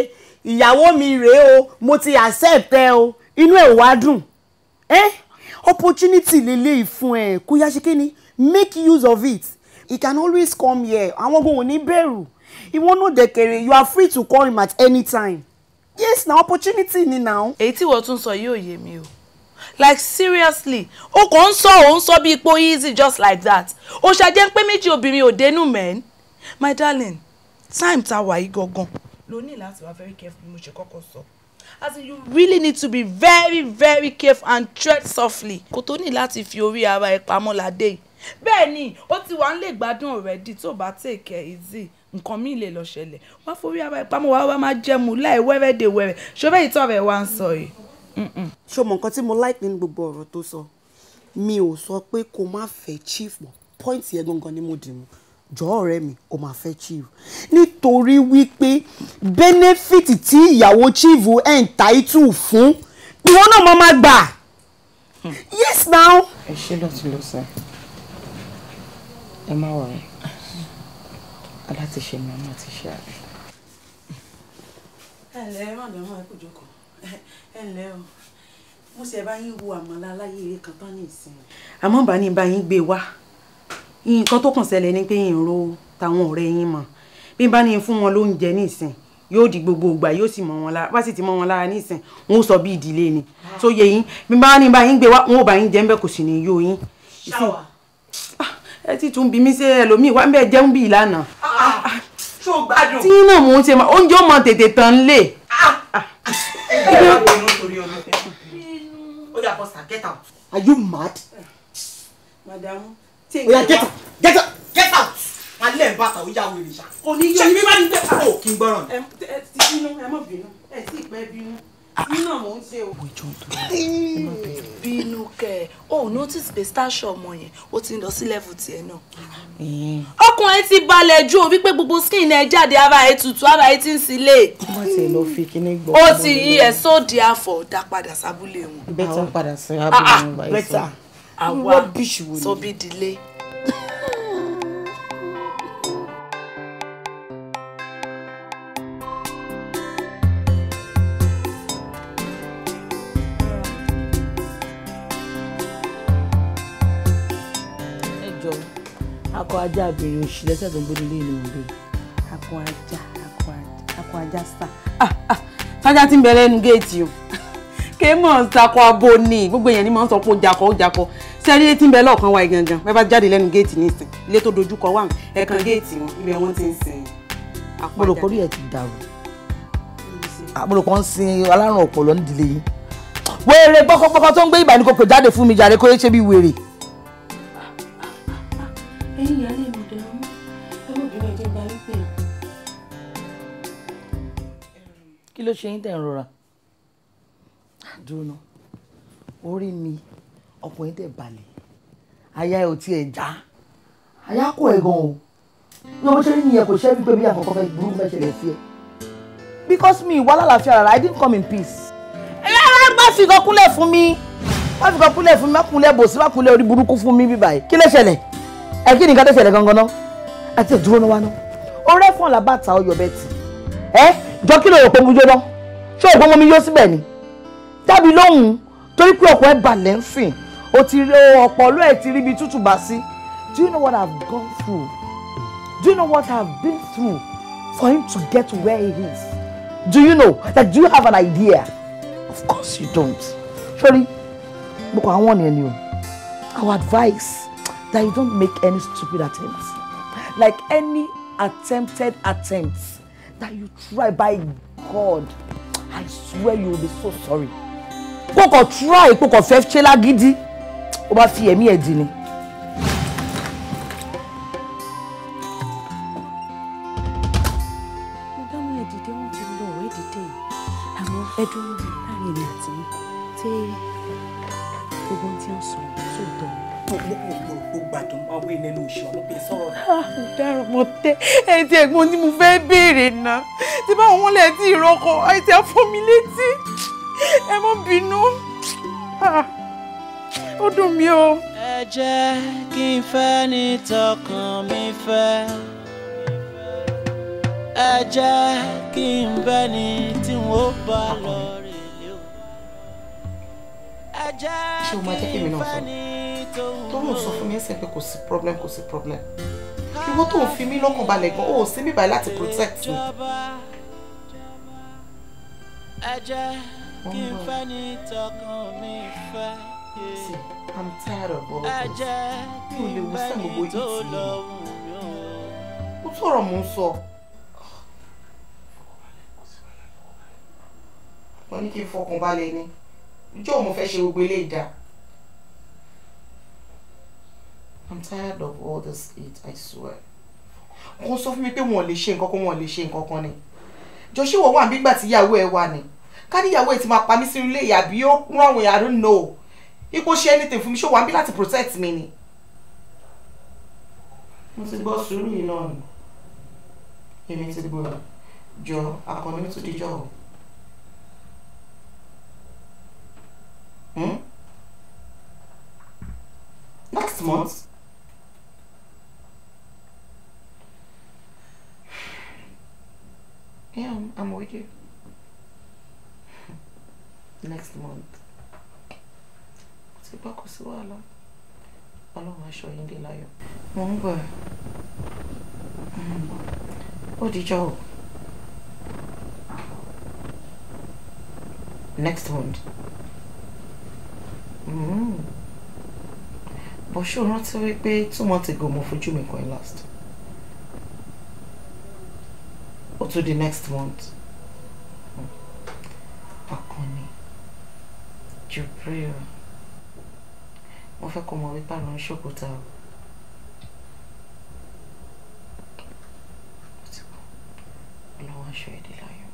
ìyàwó mi rèé o mo ti accept ẹ o inú ẹ̀ wá dùn opportunity lélẹ́yìí fún ẹ kó yá ṣe kí ni make use of it he can always come here àwọn ogun ò ní bẹ̀rù ìwọ náà dẹ̀kẹ̀rẹ̀ you are free to call him at any time yes na opportunity ni now. èyí tí wọ́n tún sọ yóò yé mi o like seriously o kò ń sọ bí ipò easy just like that o ṣàjẹ́ pé méjì obìnrin ò dénú mẹ́n my darling time ta wà yí gangan lo ní láti wá very careful mo ṣe kọ́kọ́ sọ as in you really need to be very very careful and tread softly kò tó ní láti fi orí ara ẹ pamọ́ ládé yìí bẹ́ẹ̀ ni ó ti wà ń lè gbádùn already tó bá take care easy nǹkan míì lè lọ ṣẹlẹ̀ wá forí ara ẹ pamọ́ wá máa jẹ́mu láì wẹ́rẹ́dẹ̀ wẹ́rẹ́ ṣọ́bẹ́ ìtọ́ rẹ̀ wá ń sọ yìí. ṣé o mọ nǹkan tí mo like nínú gbogbo ọ̀rọ̀ tó sọ mi ò sọ pé kó má fẹ́ chief mọ́ point yẹn gangan ni mo dì mú jọ ọ̀rẹ́ mi ó máa fẹ́ chief nítorí wípé benefit tí ìyàwó chief entitled fún ìwọ náà máa gbà yes now. ẹ ṣe lọ́tún lọ́sẹ̀ ẹ má wọ̀rẹ́ aláti ṣe mi ọmọ ti ṣe àrẹ. ẹ ǹlẹ́ ẹ má dẹ̀ mọ́ ẹ kò jókòó ẹ ǹlẹ́ o mo ṣe bá yín wo àmàlà aláyé eré kan tán ní ìsinmi. àmọ́ bá ní bá yín gbé wá nǹkan tó kàn ṣẹlẹ̀ ni pé yín ro táwọn ọ̀rẹ́ yín mọ̀ bí bá ní fún wọn lóúnjẹ ní ìsìn yóò di gbogbo ìgbà yóò sì mọ́ wọn lára bá sì ti mọ́ wọn lára ní ìsìn wọn ó sọ bí ìdílé ni tó yẹ yín bí bá ní bá yín gbé wá wọn ò bá yín jẹ ń bẹ kò sì ní yó yín. ẹ ti tún bí mi ṣe ẹlòmíì wá ń bẹ jẹun bí ìlànà. ṣó gbádùn. tí náà mò ń ṣe oúnjẹ ó mọ tètè tán lé. Are you mad? Madam. Oya get out! Get out! Get out! Alẹ́ ń bàtà ó yà wèrè ṣá. Kò ní yọ ibi bá ní gbé. Ó kí n gbọ́ràn. Ẹ ti bínú ẹ má bínú ẹ sì pẹ́ bínú Nínú mo ń ṣe o. Bínú kẹ́ o notice pé station ọmọ yẹn ó ti ń lọ sí level tiẹ̀ náà. Ọkùnrin ti balẹ̀ ju o wípé gbogbo skin ẹ jáde ara ẹ tutù ara ẹ ti ń sílé. Wọ́n ti lọ fi kíní gbọ́. Ó ti yí ẹ̀ sóde àfọ̀ dá padà sábúlé wọn. Bẹ́tà padà sí abúlé wọn báyìí. Bẹ́tà àwa sọ́bí ìdílé. Akọ ajá abìnrin òṣì lẹ́sẹ̀ tó ń gbé nílé ìlú ìgbé. Akọ ajá sá. Sájá tí ń bẹ lẹ́nu géètì o. Kémọ̀ sakọ abo ni gbogbo èèyàn ni máa ń sọ pé ó jakọ. Sẹ́rí tí ń bẹ lọ́ọ̀kan wáyé gangan. Bẹ́ẹ̀ bá jáde lẹ́nu géètì nísìn. Ilé tó dojúkọ wà ẹ̀kan géètì wọn. Ibẹ̀ wọ́n ti ń sin. Àpòlòpọ̀ ẹ̀ ti dàrú. Àpòlòpọ̀ ń sin alárùn ọpọlọ nídìílé yìí. Wèrè pọ́kọ́pọ́kọ́ tó ń gbé ìbànú kòkò jáde fún mi jàre kó yé ṣe bí wèrè. Ẹ̀yin ìyá lè mú dẹ̀rùn ẹlòmíràn ẹ̀jẹ̀ gba wípé. Kí ló ṣe yín tẹ̀ ń rọra? Dúró ná. Orí mi ọkùnrin tẹ̀ balẹ̀. Aya ẹ̀ ò tiẹ̀ já. Aya kò ẹ̀ gan o. Bí ọmọ ṣe ní ìyẹn kò ṣẹ́ wípé bí àkọ́kọ́ fẹ́ burúkú fẹ́ ṣẹlẹ̀ sí ẹ. Because me wà lálàáfíà rárá, I didn't come in peace. Má fi kan kúnlẹ̀ fún mi. Má fi kan kúnlẹ̀ fún mi. Má kúnlẹ̀ bòsí, má kúnlẹ̀ orí burúkú fún mi bíbáyìí. Kí ló ṣẹlẹ̀? Ẹ kí ni nǹkan tó ṣẹlẹ̀ gangan náà? Àti ìdúró náà wá náà. Ọ̀rẹ́ fún ọ̀làbàtà ọyọ̀ bẹ́ẹ̀ tì. Jọ kí ló rò pé mo jó náà? Ṣé òògùn omi yóò síbẹ̀ ni? Dábì lóhùn torí pé ọkọ̀ ẹ̀ balẹ̀ ń sìn. O ti rí ọpọlọ ẹ̀ ti rí ibi tútù bá sí. Do you know what I've gone through? Do you know what I've been through for him to get to where he is? Do you know that? Do you have an idea? Of course you don't. Sorry, but I want you. Our advice that you don't make any stupid attempts. Like any attempted attempts that you try, by God, I swear you will be so sorry. Koko try, koko fẹ́ ṣe lágídí. Ó bá fi ẹ̀mí ẹ̀ dì ni. Madam ẹ dìde wọ́n ti lọ ẹ dìde. Àmọ́ ẹ dúró láàrin èmi àti mi. Tí gbogbo tí ń sọ sóòótọ́. Ó gbàdùn ọwọ́ ilẹ̀ ló ṣe ọ̀nà pé sọ̀rọ̀ rẹ̀. Ọ̀daràn mo tẹ́ ẹ ti ẹ̀gbọ́n tí mo fẹ́ béèrè náà. Tí báwọn wọn lẹ̀ tí ìrọ́kọ̀ àìsí àfọ́ mi létí. Ẹ má bínú. Ó dùn mí o. Ẹ jẹ́ kí n fẹ́ ní tọkàn mi fẹ́. Ẹ jẹ́ kí n bẹ́ ní tí wọ́n bá lọ rèlé o. Ẹ jẹ́ Ṣé o máa jẹ́ kí èmi náà sọ? Tó lóun sọ fún mi ẹsẹ̀ pé kò sí problem. Ìwọ tó ń fi mí lọ́kàn balẹ̀ gan, ó sì mí báyìí láti protect mi. Ẹ jẹ́ kí n fẹ́ ní tọkàn mi fẹ́. See, I'm tired of all this. Mi ò lè wò sí gbogbo yìí tì í. Ó tọrọ mò ń sọ. Wọ́n ní kí n fọkàn balẹ̀ ni. Ìjọ́ mo fẹ́ ṣe gbogbo eléyìí dá. I'm tired of all this heat, I swear. Wọ́n sọ fún mi pé wọ́n lè ṣe nǹkan kan ni. Jọ ṣé wọ́n wà nígbà tí ìyàwó ẹ̀ wà ni. Ká ní ìyàwó ẹ̀ ti máa pa mí sínú ilé ìyá bí ó kún àwọn èèyàn, I don't know. Ipò ṣe anything fún mi, ṣó wà níbí láti protect mi ni. Mo ti gbọ́ sùúrù yìí náà ni. Èmi ti gbọ́ jọ akọni mi tó díjọ́ o. Next month? Yeah, I'm with you. Next month. Ti gbọ́ kò sí wàhálà. Ọlọ́run aṣọ yín dé láyọ̀. Mo ń bọ̀. Ó díjọ́ o. Next month. But ṣé o rántí wípé 2 months ago mo fojú mi kan last? Or to the next month? Akọni. Jubril. Mo fẹ́ kó mọ̀ wípé àrùn ṣòkòtà o. Ọlọ́run aṣọ èdè láyọ̀.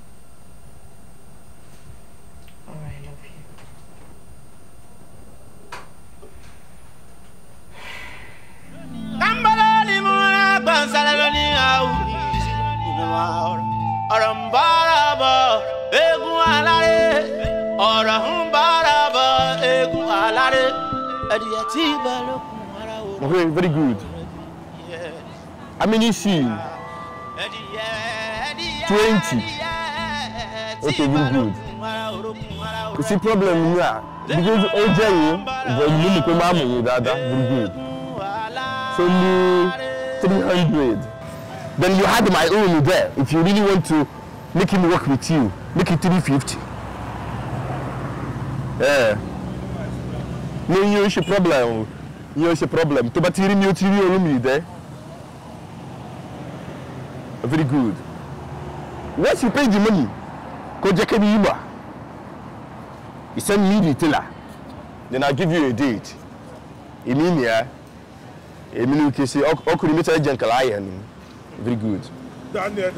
Alright, I love you. Okay, very good. How many see? 20. Okay, very good. You see problem here because OJ, but you need to come out with that. Very good. So only 300. Then you had my own there. If you really want to make him work with you, make it 350. Yeah. No, you have a problem. You have a problem. To batiri mi otiri olumi there. Very good. Once you pay the money, go check me Iba. You send me the teller. Then I'll give you a date. Emilia. Emilia can say, "Okurimita Jankalaya." Very good. Daniel.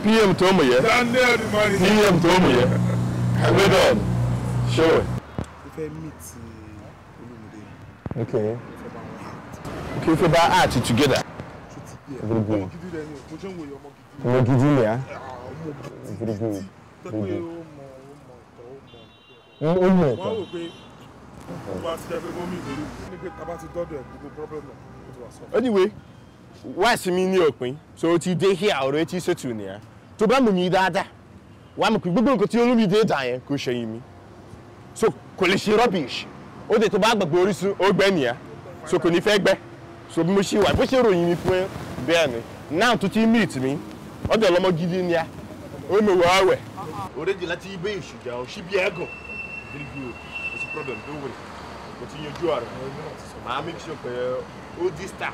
PM Tomo, yeah. Daniel, PM Tomo, yeah. Well done. Sure. If I meet Okay. Okay, for that art together. Very good. Very good. Anyway, what's me in your queen? So today here already settled near. To bring me that. One could go to you daytime, could show me. So, collection rubbish. O de to ba gbagbo Orisun o gbe niya so ko ni fe gbe so bi mo se wa bo se royin mi fún be ni now to ti meet mi o de lomo gidi niya o me wa awe already láti ibe isuja o si bi egon very good it's a problem don't worry continue you are ma make sure pe o di star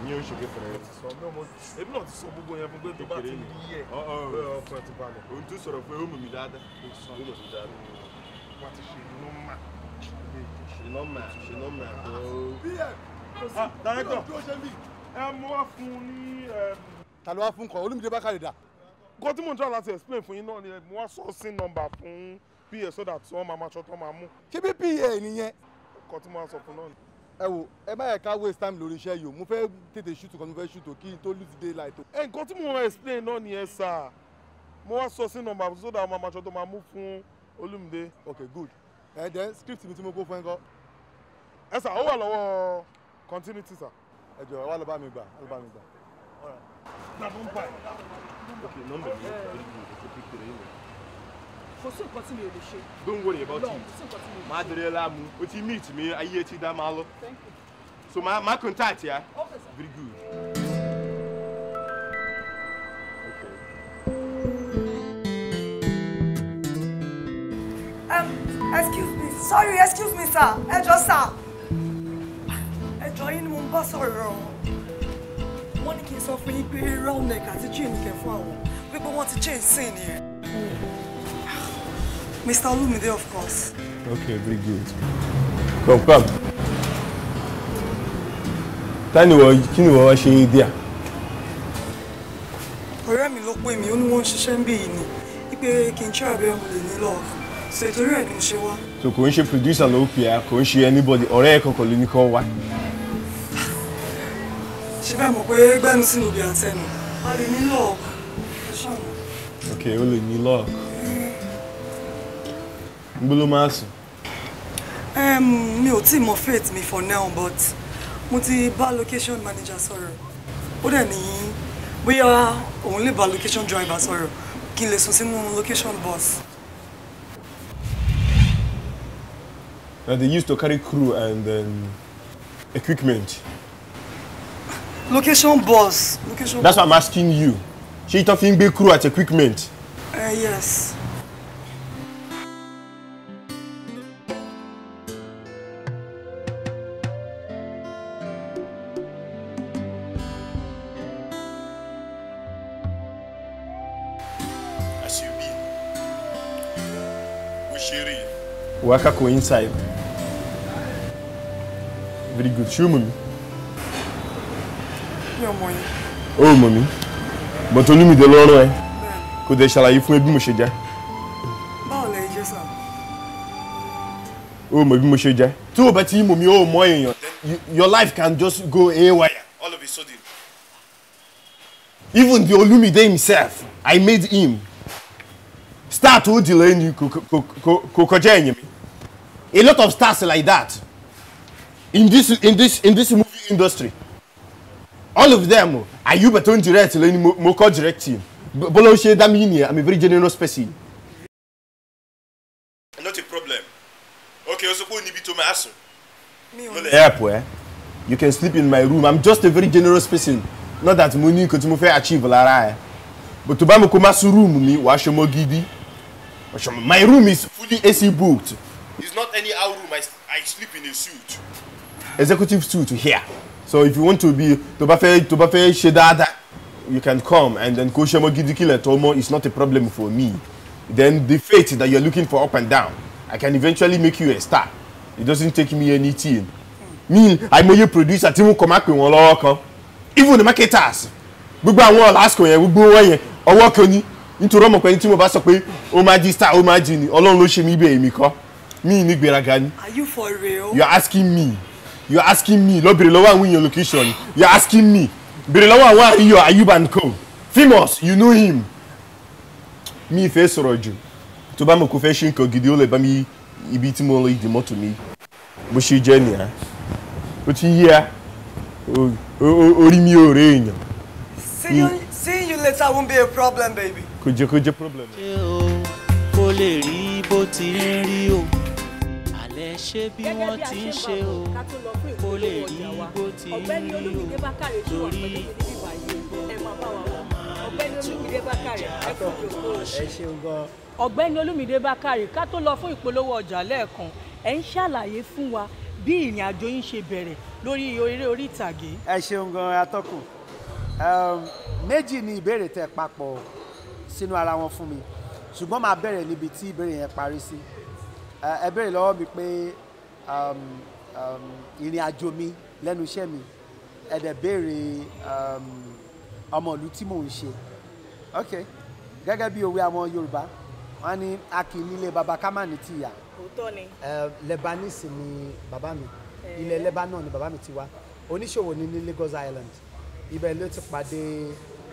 ni o se ke fere so no mo e bi no ti so gbogbo yen fún pe to ba ti ri ye o fún ti balẹ̀ o tún sọ̀rọ̀ pé o mu mi dáadáa o lo ti dáadáa wa ti ṣe no ma Director, mo wá fún ní ta ló wá fún kan Olúmídé Bákàrè dà. Nǹkan tí mo ń try láti explain fún yín náà ni mo wá sourcing number fún PA so that wọ́n máa ṣọ́ tán máa mú. Ṣé bí PA nìyẹn? Nǹkan tí mo wá sọ fún náà ni. Ẹ wo ẹ má yẹ ká waste time lórí iṣẹ́ yìí o mo fẹ́ tètè shoot kan mo fẹ́ shoot o kí n tó lose daylight o. Nǹkan tí mo wá explain náà nìyẹn sà. Mo wá sourcing number so that wọ́n máa ṣọ́ tán máa mú fún Olúmídé. Okay, good. Then script mi tí mo kó fún ẹ ńkọ́. Ẹ sà ó wà lọ́wọ́ continuity sà. Ẹ jọ̀ọ́ wá lọ bá mi gbà Okay, number me. It's a picture in there. Kò sí nǹkan tí mi ò lè ṣe. Don't worry about No, it. kò sí nǹkan tí mi ò lè ṣe. Ma dere la mu. O ti meet me aye ti da ma lo. Thank you. So my contact ya. Okay, sir. Very good. Excuse me, sir. Ẹ jọ̀ọ́ sir. Ẹ jọ̀ọ́ yín ni mo ń bá sọ̀rọ̀. Wọ́n ní kí n sọ fún yín pé round neck àti chain kẹ̀ fún àwọn. Wípé wọ́n ti change sin nìyẹn. Mr. Olumide, of course. Okay, very good. Come. Tani kí ni wọ́n ṣe díà? Ọ̀rẹ́ mi ló pè mí, ó ní wọ́n ń ṣiṣẹ́ ń bí yìí ni. Wípé kí n try abẹ́ ọmọ lè ní lọ́ọ̀kì. So ìtorí ẹ̀ ni mo ṣe wá. So kò ń ṣe producer ló pè á, kò ń ṣe anybody, ọ̀rẹ́ ẹ̀ kankan ló ní kán wá. Ṣé bẹ́ẹ̀ mọ̀ pé gbẹ́nu sínú ibi àtẹnu? A lè ní lọ́ọ̀kì. Ẹ ṣàmù. Okay, ó lè ní lọ́ọ̀kì. Níbo ló máa sùn? Mi ò tíì mọ fate mi for now, but mo ti bá location manager sọ̀rọ̀. Ó dẹ̀ ní bóyá òun lè bá location driver sọ̀rọ̀ kí n lè sùn sínú location bus. Now they used to carry crew and equipment. Location bus. That's why I'm asking you. Ṣé ìtọ́ fi ń gbé crew at equipment? Yes. As you be. Ushiri. Waka ko inside. Very good. Show me. Your money. Oh, mommy. But Olumide lọ́rọ̀ ẹ. Kò dẹ̀ ṣàlàyé fún ẹ bí mo ṣe jẹ́. Báwo o mọ̀ bí mo ṣe jẹ́ tí o bá ti mọ̀ mi o mọ̀ èèyàn your life can just go haywire all of a sudden. Even the Olumide himself, I made him start to delay you a lot of stars like that in this movie industry. All of them, Ayuba don't direct, Moko direct him. Bolo she that mean I'm a very generous person. Not a problem. Okay, so go nibi to my house. Airport, you can sleep in my room. I'm just a very generous person. Not that money could move achieve la. But to buy me room me, wash your gidi. My room is fully AC booked. It's not any out room. I sleep in a suit. Executive suit here. So if you want to be to buffet shedada, you can come and then go shemo gidi kile tomo. It's not a problem for me. Then the fate that you're looking for up and down, I can eventually make you a star. It doesn't take me anything. Me, I'm a producer. Timu come back with one local. Even the marketers, gbogbo àwọn lásìkò yẹn gbogbo wọn yẹn ọwọ́ kan ní nítorí ọmọ pẹ̀lú tí mo bá sọ pé ó máa di star ó máa di ni Ọlọ́run ló ṣe mí bẹ́ẹ̀ èmi kọ́ mí ní gbéraga ni. Are you for real? You are asking me lọ bèrè lọ́wọ́ àwọn èèyàn location you are asking me bèrè lọ́wọ́ àwọn àríyọ Ayuba and co famous you know him. Mi ìfẹ́ sọ̀rọ̀ jù tó bá mọ̀ kó fẹ́ ṣe nǹkan gidi ó lè bá mi ibi tí mo lọ ìdí mọ́tò mi bó ṣe jẹ́ nìyà ó ti yíya orí mi ò rè èèyàn. Seeing you later won't be a problem, baby. Kò jẹ́ problem. Kó lè rí bó ti ń rí o alẹ́ ṣe bí wọ́n ti ń ṣe o kó lè rí bó ti ń rí o torí Ọ̀gbẹ́ni Olúmídé Bákàrè ká tó lọ fún ìpolówó ọjà lẹ́ẹ̀kan ẹ ń ṣàlàyé fún wa bí ìrìn àjò yín ṣe bẹ̀rẹ̀ lórí eré orí ìtàgé. Ẹ ṣeun gan atọ́kùn méjì ni ìbéèrè tẹ́ papọ̀ sínú ara wọn fún mi ṣùgbọ́n máa bẹ̀rẹ̀ níbi tí ìbéèrè yẹn parí sí. Ẹ béèrè lọ́wọ́ mi pé ìrìn àjò mi lẹ́nu iṣẹ́ mi ẹ dẹ̀ béèrè ọmọ ìlú tí mò ń ṣe. Ok gẹ́gẹ́ bí òwe àwọn Yorùbá wọ́n ní a kì í nílé baba ká má ní tìyá. Òótọ́ ni. Lebanese ni bàbá mi ilẹ̀ Lebanon ni bàbá mi ti wá oníṣòwò ní Lagos Island ibẹ̀ ló ti pàdé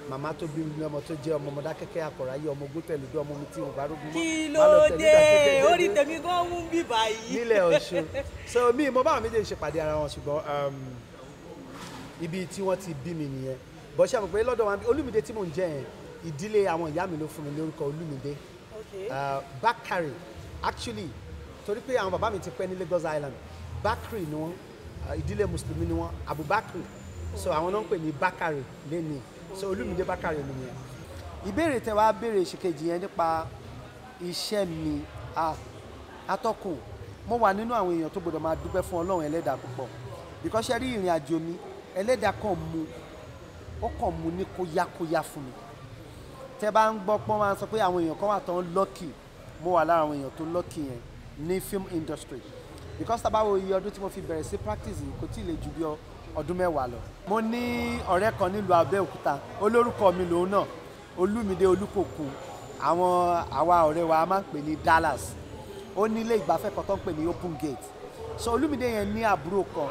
màmá tó bí mi ọmọ tó jẹ́ ọmọ Mọdákẹ́kẹ́ Àkọ̀ráyé ọmọ Ògúntẹ̀lúdé ọmọ mi tí mo bá rógún mọ́. Kí ló dé orí tèmi gan mú bí báyìí. Nílẹ̀ Ọ̀ṣun so mi mo bá àwọn méjèèjì ṣe pàdé ara wọn ṣùgbọ́n ibi tí wọ́n ti bí mi nìyẹn bọ́ ṣe àmọ̀ pé lọ́dọ̀ wọn Olúmídé tí mò ń jẹ́ yẹn ìdílé àwọn ìyá mi ló fún mi lórúkọ Olúmídé Bákàrè actually torí pé àwọn bàbá mi ti pẹ́ ní Lagos Island Bakri ni wọ́n ìdílé mùsùlùmí ni wọ́n Abubakar so àwọn náà ń pè ní Bákàrè lẹ́ni so Olúmídé Bákàrè nìyẹn. Ìbéèrè tẹ́ wá béèrè ìṣèkejì yẹn nípa iṣẹ́ mi atọ́kùn mo wà nínú àwọn èèyàn tó gbọdọ̀ máa dúpẹ́ fún Ọlọ́run Ẹlẹ́dàá púpọ̀ because ṣe rí ìrìn àjò mi Ẹlẹ́dàá kàn mú ní kóyákóyá fún mi. Tẹ́ bá ń gbọ́ pọ́n máa sọ pé àwọn èèyàn kan wà tán lucky mo wà lára àwọn èèyàn tó lucky yẹn ní film industry because tabawo iye ọdún tí mo fi bẹ̀rẹ̀ sí practice kò tí ì lè ju bí ọdún 10 lọ. Mo ní ọ̀rẹ́ kan nílùú Abẹ́òkúta olórúkọ mi lòun náà Olúmídé Olúkòkun àwa ọ̀rẹ́ wa a máa ń pè ní Dallas ó ní ilé ìgbafẹ́ kan tó ń pè ní Open Gate so Olúmídé yẹn ní àbúrò kan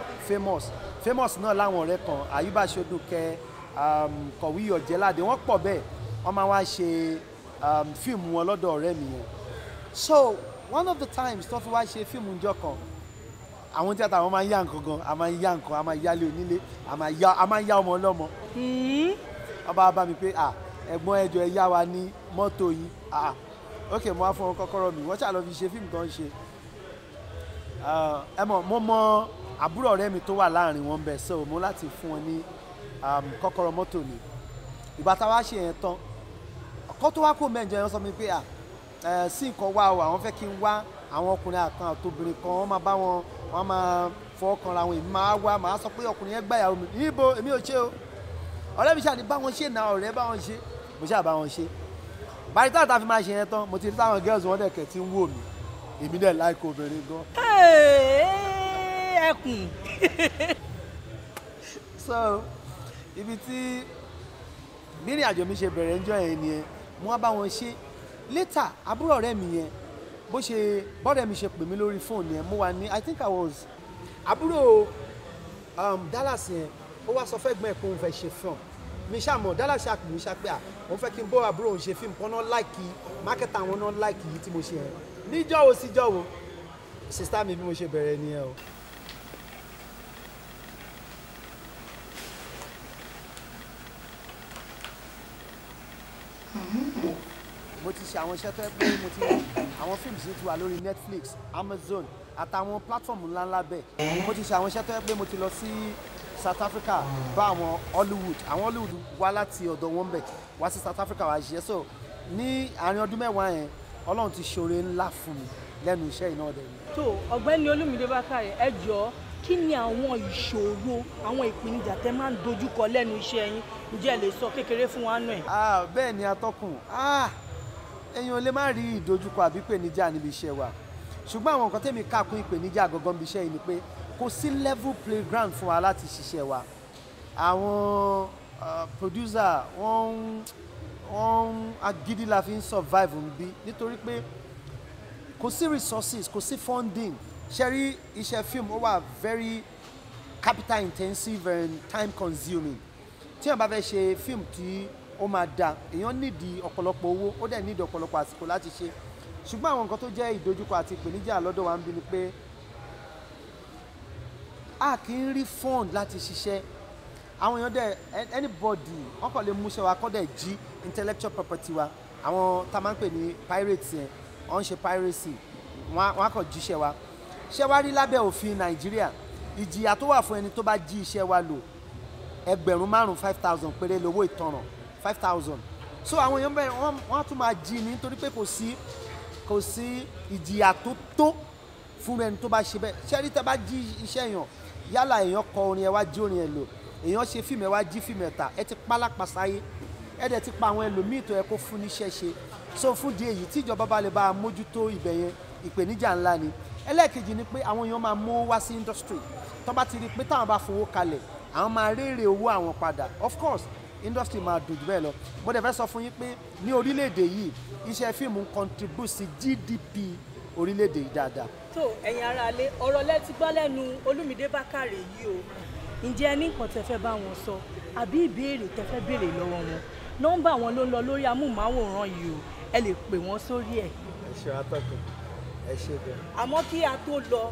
famous náà láwọn ọ̀rẹ́ kan Àyùbá Ṣódùkẹ́ Kọ̀wí Ọ̀jẹ́ládé wọ́n pọ̀ bẹ́ẹ̀ wọ́n máa wá ṣe fíìmù wọn lọ́dọ̀ ọ̀rẹ́ mi yẹn so one of the times tó fi wá ṣe fíìmù ńjọ́ kan àwọn tíátà wọn máa ń yá nǹkan gan a máa ń yá nǹkan a máa yálé onílé a máa ń yá ọmọ ọlọ́mọ wọ́n bá mi pé ẹ̀gbọ́n ẹjọ́ ẹ yá wa ní mọ́tò yìí ok mo wá fún wọn kọ́kọ́rọ́ mi wọ́n ṣáà lọ fi ṣe fíìmù tó ń ṣe ẹ mọ̀ mo mọ àbúrò ọ̀rẹ́ mi tó wà láàrin wọn bẹ̀ so mo láti fún wọn ní kọ́kọ́rọ́ mọ́tò ni ìgbà táwa ṣe yẹn tán ọkọ tó wá kó mẹ́jọ yẹn sọ mi pé sí nǹkan wá o àwọn fẹ́ kí n wá àwọn ọkùnrin àkan àtobìnrin kan wọ́n máa bá wọn wọ́n máa fọwọ́ kan ra wọn èmi máa wá máa sọ pé ọkùnrin yẹn gbá ìyàwó mi níbo èmi ò ṣe o ọ̀rẹ́ mi ṣáà ní bá wọn ṣe náà ọ̀rẹ́ bá wọn ṣe mo ṣáà bá wọn ṣe báyìí táwọn tá fi máa ṣe yẹn tán mo ti rí táwọn girls wọn dẹ̀kẹ̀ tí ń wò mí èmi dẹ̀ láìkó obìnrin gan. ẹkùn. so ibi tí bírìn àjò mi ṣe bẹ̀rẹ̀ ńjọ́ yẹn nìyẹn mo wá bá wọn ṣe later àbúrò ọ̀rẹ́ mi yẹn bó ṣe bọ́dẹ̀ mi ṣe pè mí lórí fóònù yẹn mo wà ní I think I was àbúrò Dallas yẹn ó wá sọ fẹ́ gbọ́n ẹ̀ pé òun fẹ́ ṣe film mi ṣàmọ̀ Dallas ṣàpè mi ṣàpè òun fẹ́ kí n bọ́ àbúrò òun ṣe fíìmù kan náà láìkì mákẹ́tà àwọn náà láìkì yìí tí mo ṣe yẹn níjọ́ wo síjọ́ wo sista mi bí mo ṣe bẹ̀rẹ̀ nìyẹn o. mo ti ṣe àwọn iṣẹ́ tó yẹ pé mo ti àwọn fíìmù sì ti wà lórí Netflix, Amazon àtàwọn pílátífọ̀mù ńláńlá bẹ́ẹ̀ mo ti ṣe àwọn iṣẹ́ tó yẹ pé mo ti lọ sí South Africa bá àwọn Hollywood wá láti ọ̀dọ̀ wọn bẹ̀ wá sí South Africa wá ṣiṣẹ́ so ní àárín ọdún mẹ́wàá yẹn Ọlọ́run ti ṣoore ńlá fún mi lẹ́nu iṣẹ́ iná ọ̀dẹ̀ mi. tó Ọ̀gbẹ́ni Olúmídé Bákàrè ẹ jọ̀ọ́ kí ni àwọn ìṣòro àwọn ìpèníjà tẹ́ máa ń dojúkọ lẹ́nu iṣẹ́ yín ǹjẹ́ ẹ lè sọ kékeré fún wa náà. bẹ́ẹ̀ ni atọ́kùn èèyàn lè má rí ìdojúkọ àbí ìpèníjà níbi iṣẹ́ wa ṣùgbọ́n àwọn nǹkan tẹ́mi kà kún ìpèníjà gangan bí iṣẹ́ yìí ni pé kò sí level playground fún wa láti ṣiṣẹ́ wa àwọn producer wọ́n agídí la fi ń survive ń bí nítorí pé kò sí resources kò sí funding ṣe rí iṣẹ́ film ó wà very capital intensive and time consuming tí wọ́n bá fẹ́ ṣe film tí ó máa da èèyàn nídìí ọ̀pọ̀lọpọ̀ owó ó dẹ̀ nídìí ọ̀pọ̀lọpọ̀ àsìkò láti ṣe ṣùgbọ́n àwọn nǹkan tó jẹ́ ìdojúkọ àti ìpèníjà lọ́dọ̀ wa ń bí ni pé a kì í rí fund láti ṣiṣẹ́ àwọn èèyàn dẹ̀ anybody wọ́n kàn lè múṣẹ́ wa kọ́ dẹ̀ jí intellectual property wa àwọn tá a máa ń pè ní pirates yẹn wọ́n ń ṣe piracy wọ́n á kàn jíṣẹ́ wa ṣé wá rí lábẹ́ òfin Nàìjíríà ìjìyà tó wà fún ẹni tó bá jí iṣẹ́ wa lò ẹgbẹ̀rún 5,000 péré lówó ìtanràn 5,000 so àwọn èèyàn bẹ̀rẹ̀ wọ́n á tún máa jí ni nítorí pé kò sí ìjìyà tó fún ẹni tó bá ṣe bẹ́ẹ̀ ṣé rí tẹ́ bá jí iṣẹ́ èèyàn yálà èèyàn kọ orin ẹ wá jí orin ẹ lò èèyàn ṣe fíìmù ẹ wá jí fíìmù ẹ tà ẹ ti pálápasáyé ẹ dẹ̀ ti pa àwọn ẹlòmíì tó yẹ kó fún níṣẹ́ ṣe so fún di èyí tí ìjọba bá lè bá a mójútó ibẹ̀ yẹn ìpèníjà ńlá ni ẹlẹ́ẹ̀kejì ni pé àwọn èèyàn máa mú wá sí industry tó bá ti rí i pé táwọn bá fowó kalẹ̀ àwọn máa rèrè owó àwọn padà of course industry máa dojú bẹ́ẹ̀ lọ mo dẹ̀ fẹ́ sọ fún yín pé ní orílẹ̀-èdè yìí iṣẹ́ fíìmù ń contribute sí GDP orílẹ̀-èdè yìí dáadáa. tó ẹ̀yin aráalé ọ̀rọ̀ lẹ ti gbọ́ lẹ́nu Olúmídé Bákàrè yìí o ǹjẹ́ ẹ ní nǹkan tẹ́ fẹ́ bá wọn sọ àbí ìbéèrè tẹ́ fẹ́ béèrè lọ́wọ́ wọn nọ́mbà wọn ló ń lọ lórí amóhùnmáwòrán yìí o ẹ lè pè wọ́n sórí ẹ̀. ẹ ṣe àtọkùn ẹ ṣe bẹ́ẹ̀. àmọ́ kí a tó lọ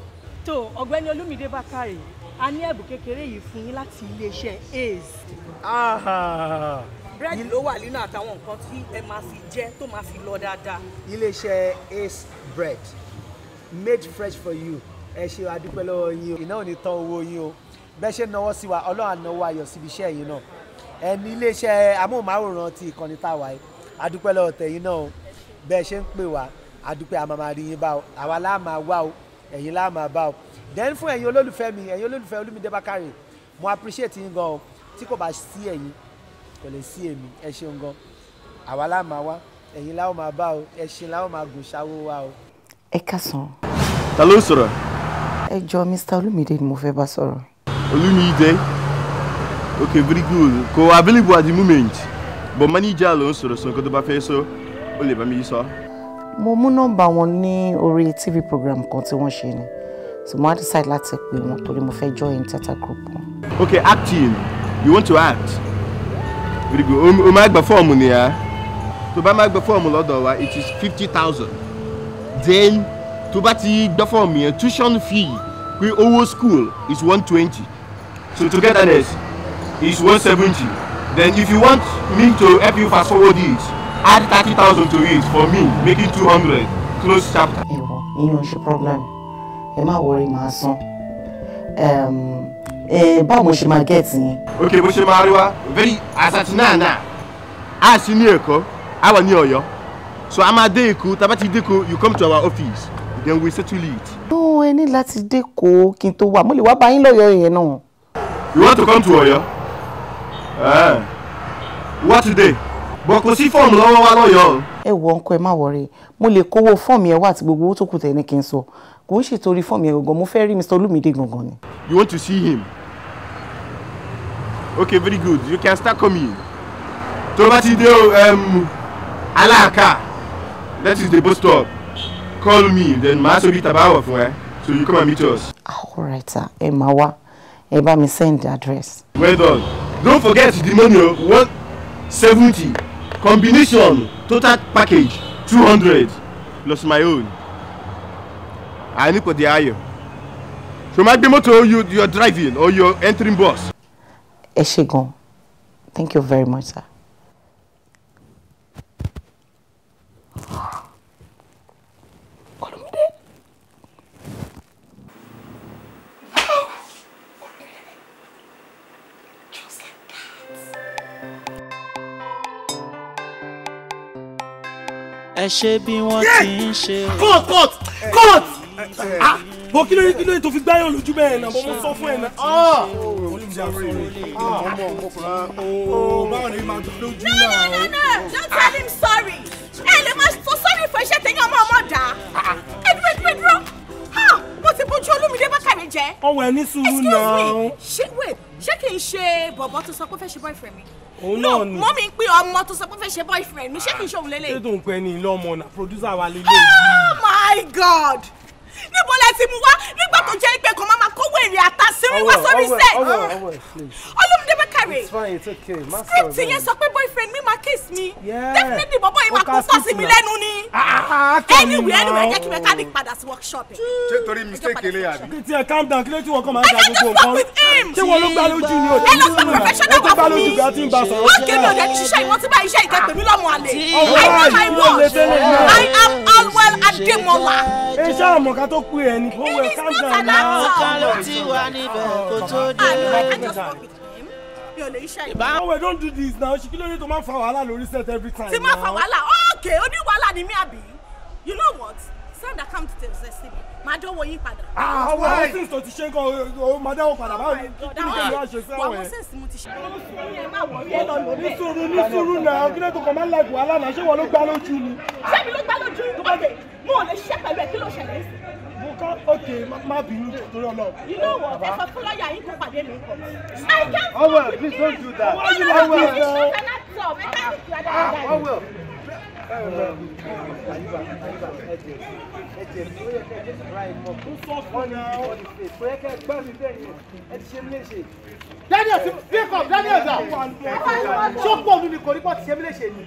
tó Ọ̀gbẹ́ni Olúmídé Bákàrè a ní ẹ̀bùn kékeré yìí fún yín láti iléeṣẹ́ Ace. búrẹ́dì ló wà nínú àtàwọn nǹkan tí ẹ máa fi jẹ tó máa fi lọ dáadáa. iléeṣẹ́ Ace bread made fresh for you ẹ ṣe àdúpẹ́ lọ́wọ́ yín o iná ò ní tán owó yín o bẹ́ẹ̀ ṣe náwó sí wa Ọlọ́run á náwó ayọ̀ síbi iṣẹ́ yìí náà ẹni iléeṣẹ́ amóhùnmáwòrán ti ìkànnì táwa yìí àdúpẹ́ lọ́wọ́ tẹ̀yìn náà o bẹ́ẹ̀ ṣe ń pè wá àdúpẹ́ àmàmà rí yín bá o àwa láà máa wá o ẹ̀yin láà máa bá o then fún ẹ̀yin olólùfẹ́ mi ẹ̀yin olólùfẹ́ Olúmídé Bákàrè mo appreciate yín gan o tí kò bá sí ẹ̀yin kò lè sí èmi ẹ ṣeun gan àwa láà máa wá ẹ̀yin láà máa bá o ẹṣin láà máa gùn ṣáwó wa o. ẹ kásán. ta ló sọ̀rọ̀. ẹ jọ Mr. Olúmídé ni mo fẹ́ bá sọ̀rọ̀. Olúmídé okay very good kò available at the moment but manager ló ń sọ̀rọ̀ sọ nǹkan tó bá fẹ́ sọ ó lè bá mi sọ. mo mú nọ́mbà wọn ní orí TV program kan tí wọ́n ṣe ni so mo á decide láti pè wọ́n torí mo fẹ́ join theatre group wọn. okay acting you want to act very good o máa gba fọ́ọ̀mù ni ya tó bá máa gba fọ́ọ̀mù lọ́dọ̀ wa it is 50,000 then tó bá ti gba fọ́ọ̀mù yẹn tuition fee pé owó school is 120 so togetherness is 170 then if you want me to help you fast forward it add 30,000 to it for me making 200 close chapter. ìyẹn ò ṣe problem ẹ má worry màá san báwo mo ṣe máa get yín. ok bó ṣe máa rí wa very asati náà a sì ní Èkó a wà ní Ọ̀yọ́ so a máa dé Èkó tá bá ti dé Èkó you come to our office then we settle it. no ẹ ní láti dé Èkó kí n tó wà mo lè wá bá yín lọ́yọ̀ọ́ yẹn náà. you want to come to Ọ̀yọ́ what today but kò sí fọ́ọ̀mù lọ́wọ́ wa lọ́yọ̀ọ́. ẹ wọ ọkọ ẹ má wọrí mo lè kówó fọ́ọ̀mù yẹn wá àti gbogbo owó tó kù tẹ̀ ní kí n sọ kò ń ṣètòrí fọ́ọ̀mù yẹn gangan mo fẹ́ rí Mr. Olúmídé gangan ni. you want to see him okay very good you can start coming tó bá ti dé Aláàká that is the bus stop call me, then Maso Bitabawa for so you come and meet us. Alright, sir. Mawa. Eba me send the address. Well done. Don't forget the money 170. Combination, total package 200 plus my own. I need for the hire. So might be motor you're driving or you're entering bus. Eshegon. Thank you very much, sir. Ẹ ṣe bí wọ́n ti ń ṣe. Cut! Bọ́ kí ló tó fi gbáyàn lójú bẹ́ẹ̀ náà, bọ́ mo sọ fún ẹ̀ náà. Báwo ni màá tó lójú náà? No, don't tell him sorry. Ẹ lè máa sọ sorry fún iṣẹ́ tẹ̀yìn ọmọ dà. Ẹdúró. Mo ti bójú Olúmídé Bákàrè jẹ́. Ọwọ́ ẹ ní sùúrù náà. Ṣé kì í ṣe bọ̀bọ̀ tó sọ pé fẹ́ ṣe boyfriend mi? Òun náà ni. Mọ́ mi ń pè ọmọ tó sọ pé fẹ́ ṣe boyfriend mi, ṣé kì í ṣe òun lélẹ̀? Ṣé tó ń pẹ́ ní ilé ọmọ náà, producer wa lélẹ̀ Oh my God! Níbo lẹ ti mú wá nígbà tó jẹ́ ìpè kan máa kówó èrè àtàsírí wá sórí set? Olúmídé Bákàrè. Script yẹn sọ pé boyfriend mi máa kiss mi. Definitely bọ̀bọ̀ yìí máa kó sọ́ọ̀sì mi lẹ́nu ni. Anyway, jẹ́ kí mechanic padà sí workshop ẹ̀. Ṣé torí mistake ilé àbí? Kí tiẹ̀ calm down, kí ló tí wọ́n kàn máa ń da gbogbo nǹkan? Ṣé wọ́n ló gbá lójú ni o? Ẹ lọ sọ professional wá fún mi. Wọ́n kéde ọ̀dẹ́ ní ṣiṣẹ́ ìwọ́n tí bá iṣẹ́ ìkẹ́pẹ̀ mi lọ́mọ àlè. I know my word. I am Allwell Ademola. Ẹ ṣáà mọ̀ ká tó pé ẹni. Ó wẹ̀ calm down náà. Àwọn kan ló ti wà níbẹ̀ kó tó dé. Báwo don't do this now? Ṣé kí ló dé tó máa ń fa wàhálà lórí set every time? Tí máa fa wàhálà, okay, ó ní wàhálà ni mí àbí? You know what? Send account details ẹ sí mi. Màá dánwò yín padà. Àwọn sísè tó ti ṣe gan o máa dáwọ́ padà báwo ni kí ni kí ló ṣe sẹ́wọ̀n ẹ̀? Àwọn sísè mo ti ṣe. Ní sùúrù náà, kí ló tó kàn máa ń láìpẹ́ wàhálà náà? Ṣé wọ́n ló gbá lójú ni? Ṣé mi ló gbá lójú? Mo ò lè ṣiṣẹ́ pẹ̀lú ẹ̀, kí ló ṣẹlẹ̀ sí? Okay, má bínú torí Ọlọ́run. You know what? Ẹ sọ fún lọ́ọ̀yà yín kó pàdé mi kọ. Allwell, please don't do that. Allwell. Daniel, pick up, Daniel da. Ṣó pọ̀ nínú ìkórè pọ̀ tí ṣe mí léṣe ni.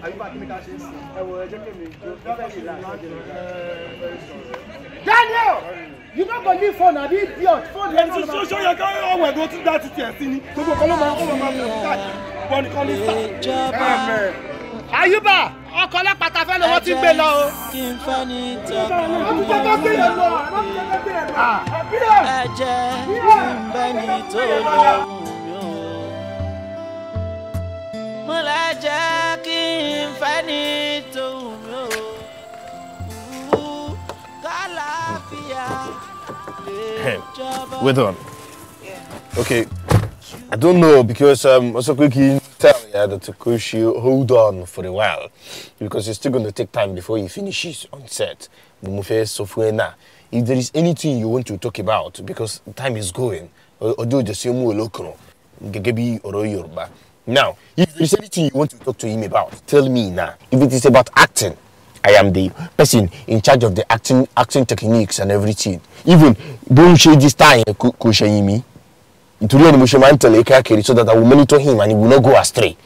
Daniel, you no go leave phone abi idiot. Phone yẹn ti ṣoṣo yẹ ká ọwọ́ ẹ̀dùn tí dá ti tiẹ̀ sí ni. Gbogbo kan ló máa ń mú káàkiri. Bọ́ nìkan ní sá. Ayuba, ọkọ̀ ọlọ́pàá fẹ́ lọ́wọ́ tí ń gbé lọ o. Kí n fẹ́ ní tọ́. Ẹ jẹ́ kí n bẹ́ ní tó lọ́wọ́ mi o. Mo lè jẹ́ kí n fẹ́ ní tó mi o. Kàlàáfíà lè jọba. Wait on. Okay. I don't know because also quickly tell Dr. Kushi hold on for a while because it's still going to take time before he finishes on set. If there is anything you want to talk about because time is going, although the same way local, now if there is anything you want to talk to him about, tell me now. If it is about acting, I am the person in charge of the acting techniques and everything. Even don't share this time, Kushayimi. So that I will monitor him and he will not go astray.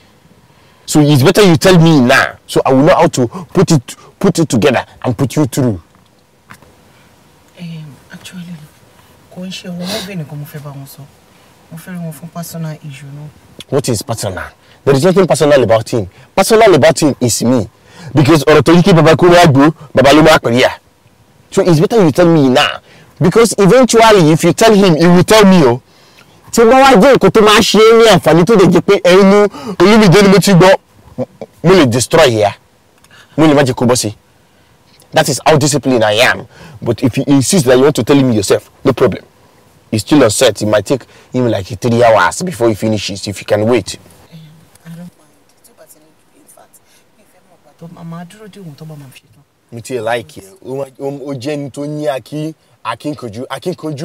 So it's better you tell me now, so I will know how to put it together and put you through. Actually, personal issue. What is personal? There is nothing personal about him. Personal about him is me. Because so it's better you tell me now. Because eventually, if you tell him, he will tell me, oh. Tí bá wá jẹ́ nǹkan tó máa ṣe é ní àǹfààní tó lè jẹ́ pé ẹnu Olúmídé ni mo ti gbọ́ mo lè destroy here mo lè má jẹ́ kó bọ́ sí. That is how disciplined I am. But if you insist that you want to tell him yourself, no problem. He's still on set. It might take him like 3 hours before he finishes. If you can wait. I don't mind. In fact, Mama dúró dé ohun tó bá máa fi tán. Mo ti like it. O jẹ́ ní tó ní akínkanjú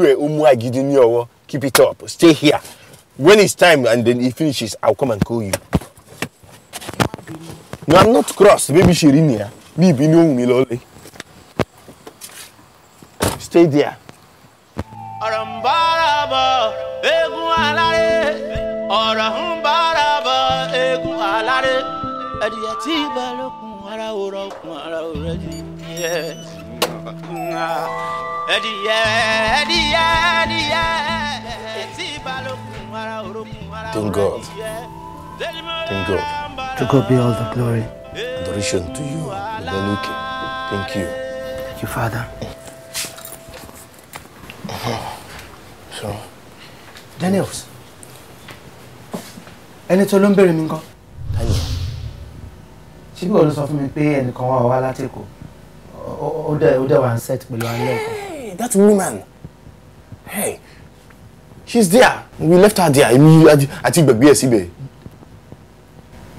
ẹ̀ ó mú àgídí ní ọwọ́. Keep it up. Stay here. When it's time and then he finishes, I'll come and call you. No, I'm not cross. Baby, she in here. Me be no me lolly. stay there. ọ̀rọ̀ ń bára bọ̀ eégún aláré ọ̀rọ̀ ń bára bọ̀ eégún aláré ẹ̀dìyẹ tí balógun ara òrọ̀ kun ara òrẹ́ di ẹ̀dìyẹ tí balógun ara òrọ̀ kun ara òrẹ́ di. Thank God. To God be all the glory. Adoration to you, Ibeluke. Thank you. Thank you, Father. So, Daniels. Ẹni tó ló ń bèrè mi ńkọ́? Daniel. Ṣé bí o ló sọ fún mi pé ẹnìkan wá láti Èkó? Ó dẹ̀ wá ń set pẹ̀lú àwọn ẹ̀kọ́. Hey, that woman. Hey, she's there. We left her there. I think gbàgbé ẹ̀ síbẹ̀.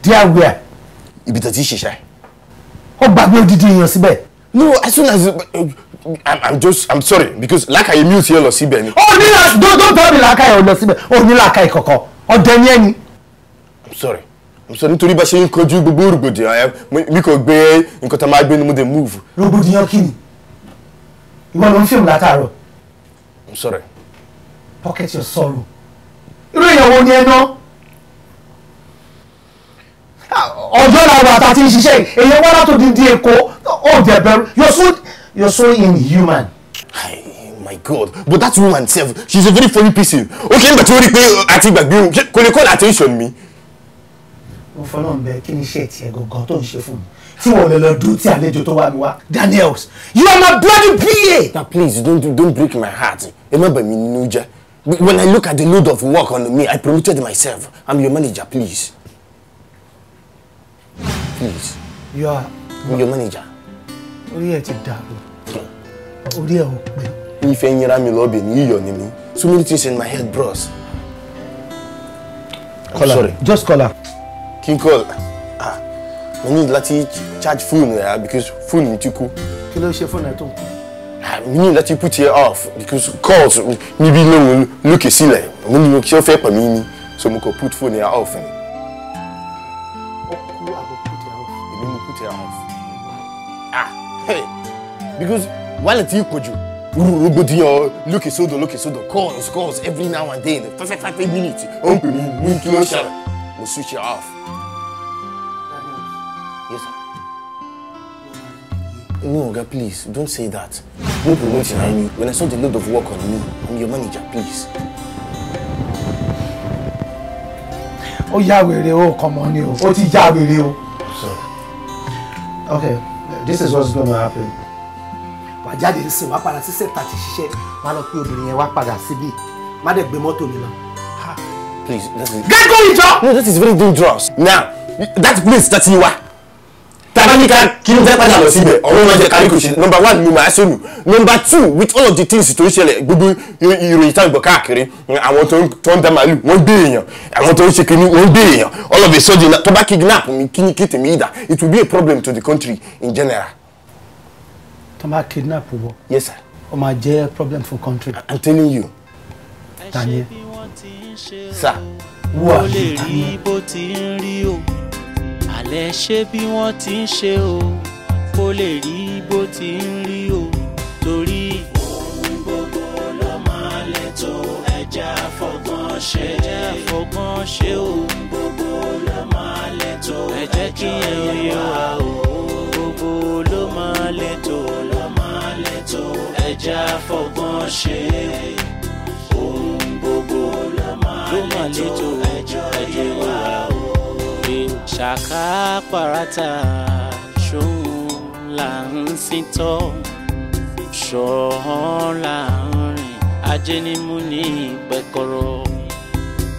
There where? Ibi tó ti ṣiṣẹ́. Ó gbàgbé odidi èèyàn síbẹ̀. No, as soon as I'm sorry because like I mute here lọ síbẹ̀ ni. Oh, don't tell me like I lọ síbẹ̀. Oh, ní like I kọ̀kọ̀. Ọ̀dẹ̀ ni ẹni. I'm sorry nítorí bá ṣe ń kojú gbogbo rògbòdìyàn mi kò gbé nǹkan tá máa gbé ni mo dey move. Rògbòdìyàn kí ni? Ìwọ ló ń fíìmù látàárọ̀. I'm sorry. Pocket your sorrow. Irú èèyàn wo ni ẹ ná? Ọjọ́ la wà tá a ti ń ṣiṣẹ́ èèyàn wá látò dídí Èkó ó dẹ̀ bẹ̀rù you're so inhuman. My God, but that woman sef she's a very funny person. Okay, nígbà tí ó rí pé àti ìgbàgbé kò lè call attention mi. Mo fọlọ́ ń bẹ kí ni iṣẹ́ tiẹ̀ gangan tó ń ṣe fún mi tí wọ́n lè lọ dúró tí àlejò tó wá mi wá. Daniels, you are my bloody PA. Now please don't break my heart. Ẹ má bà mí nínú jẹ́. When I look at the load of work on me, I promoted myself. I'm your manager, please. Please. You are. I'm your manager. Orí ẹ̀ ti dàrú. Orí ẹ̀ ò pé. If you nyira mi lobby ni iyo ni mi. So many things in my head, bros. Call her. Sorry. Just call her. Can call. I need láti charge phone because phone mi ti kú. Kí ló ṣe phone ẹ tó kú? We need láti put it off because calls mi bí no look sílẹ̀. Mo ní ṣe fẹ́ pa mi ni. So mo ko put phone here off. Put it off. Hey, because while it's equal, look sodo, calls every now and then, 5 minutes. Open me, close we'll switch it off. Yes, sir. No, God, please, don't say that. No promotion, I mean, when I saw the load of work on me, I'm your manager, please. Oh, Yahweh, oh, come on, you. Oh, Yahweh, oh. Sorry. Okay, this is what's going to happen. Wà jáde ńsìn wá padà sí sẹ́ta ti ṣiṣẹ́ wá lọ pé obìnrin yẹn wá padà síbí má dẹ̀ gbé mọ́tò mi lọ. Please, that is. Get going, Joe! No, that is very dangerous. Now, that place that you are. Tabanika, kí ló fẹ́ padà lọ síbẹ̀. Ọ̀rọ̀ máa jẹ́ káríkò ṣe. Number 1, mo máa ṣe nù. Number 2, with all of the things tó ń ṣẹlẹ̀ gbogbo ìròyìn tá gbọ́ káàkiri. Àwọn tó ń dá màálù, wọ́n gbé èèyàn. Àwọn tó ń ṣe kínní, wọ́n gbé èèyàn. All of a sudden, tó bá kidnap mi, kí tèmi ìdá. It will be a problem to the country in general. Tó bá kidnap wọ. Yes, sir. Ó máa jẹ́ problem for country. I'm telling you. Daniel. Sir. Who are you, Daniel? Àlẹ́ ṣe bí wọ́n ti ń ṣe o kó lè rí bó ti ń rí o torí. Ohun gbogbo ló máa lè tó ẹja fọgbọ́n ṣe. Ohun gbogbo ló máa lè tó ẹ jẹ́ kí ẹ̀yìn yọ wá o. Ohun gbogbo ló máa lè tó ẹja fọgbọ́n ṣe. Ohun gbogbo ló máa lè tó ẹjọ́ yẹ wá o. Ṣàká parata ṣóhun là ń sìntọ́ ṣọ̀hán là ń rìn ajénímú ní ìpẹ́kọ̀rọ̀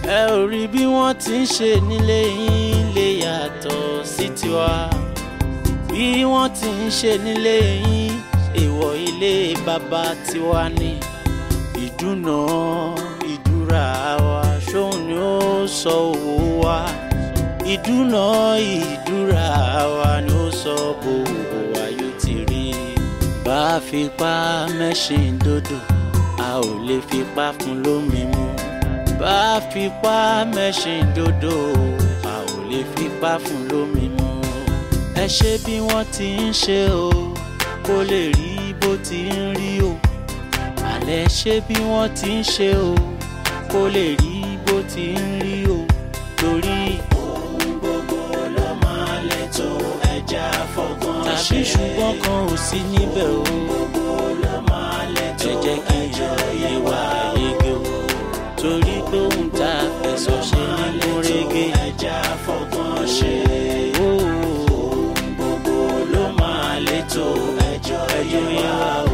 ẹ ò rí bí wọ́n ti ń ṣe nílé yín lè yàtọ̀ sí tiwa bí wọ́n ti ń ṣe nílé yín èèwọ̀ ilé bàbá tiwa ní ìdúnà wa ṣóhun ni ó sọ owó wa. Ìdúnà wa ni ó sọ gbogbo wa yóò ti rí. Bá a fipá mẹ́ṣin dòdò, a ò lè fipá fún lómi mu. Bá a fipá mẹ́ṣin dòdò, a ò lè fipá fún lómi mu. Ẹ ṣe bí wọ́n ti ń ṣe o, kó lè rí bó ti ń rí o. àlẹ́ ṣe bí wọ́n ti ń ṣe o kó lè rí bó ti ń rí o torí ohun gbogbo ló máa lẹ́tọ̀ ẹja fọgbọ́n ṣe tàbí ṣùgbọ́n kan ò sí níbẹ̀ o gbogbo ló máa lẹ́tọ̀ ẹjọ́ yé wa yege o torí pé òun ta fẹ̀sọ̀ ṣe nínú rege ẹja fọgbọ́n ṣe ohun gbogbo ló máa lẹ́tọ̀ ẹjọ́ yé wa o.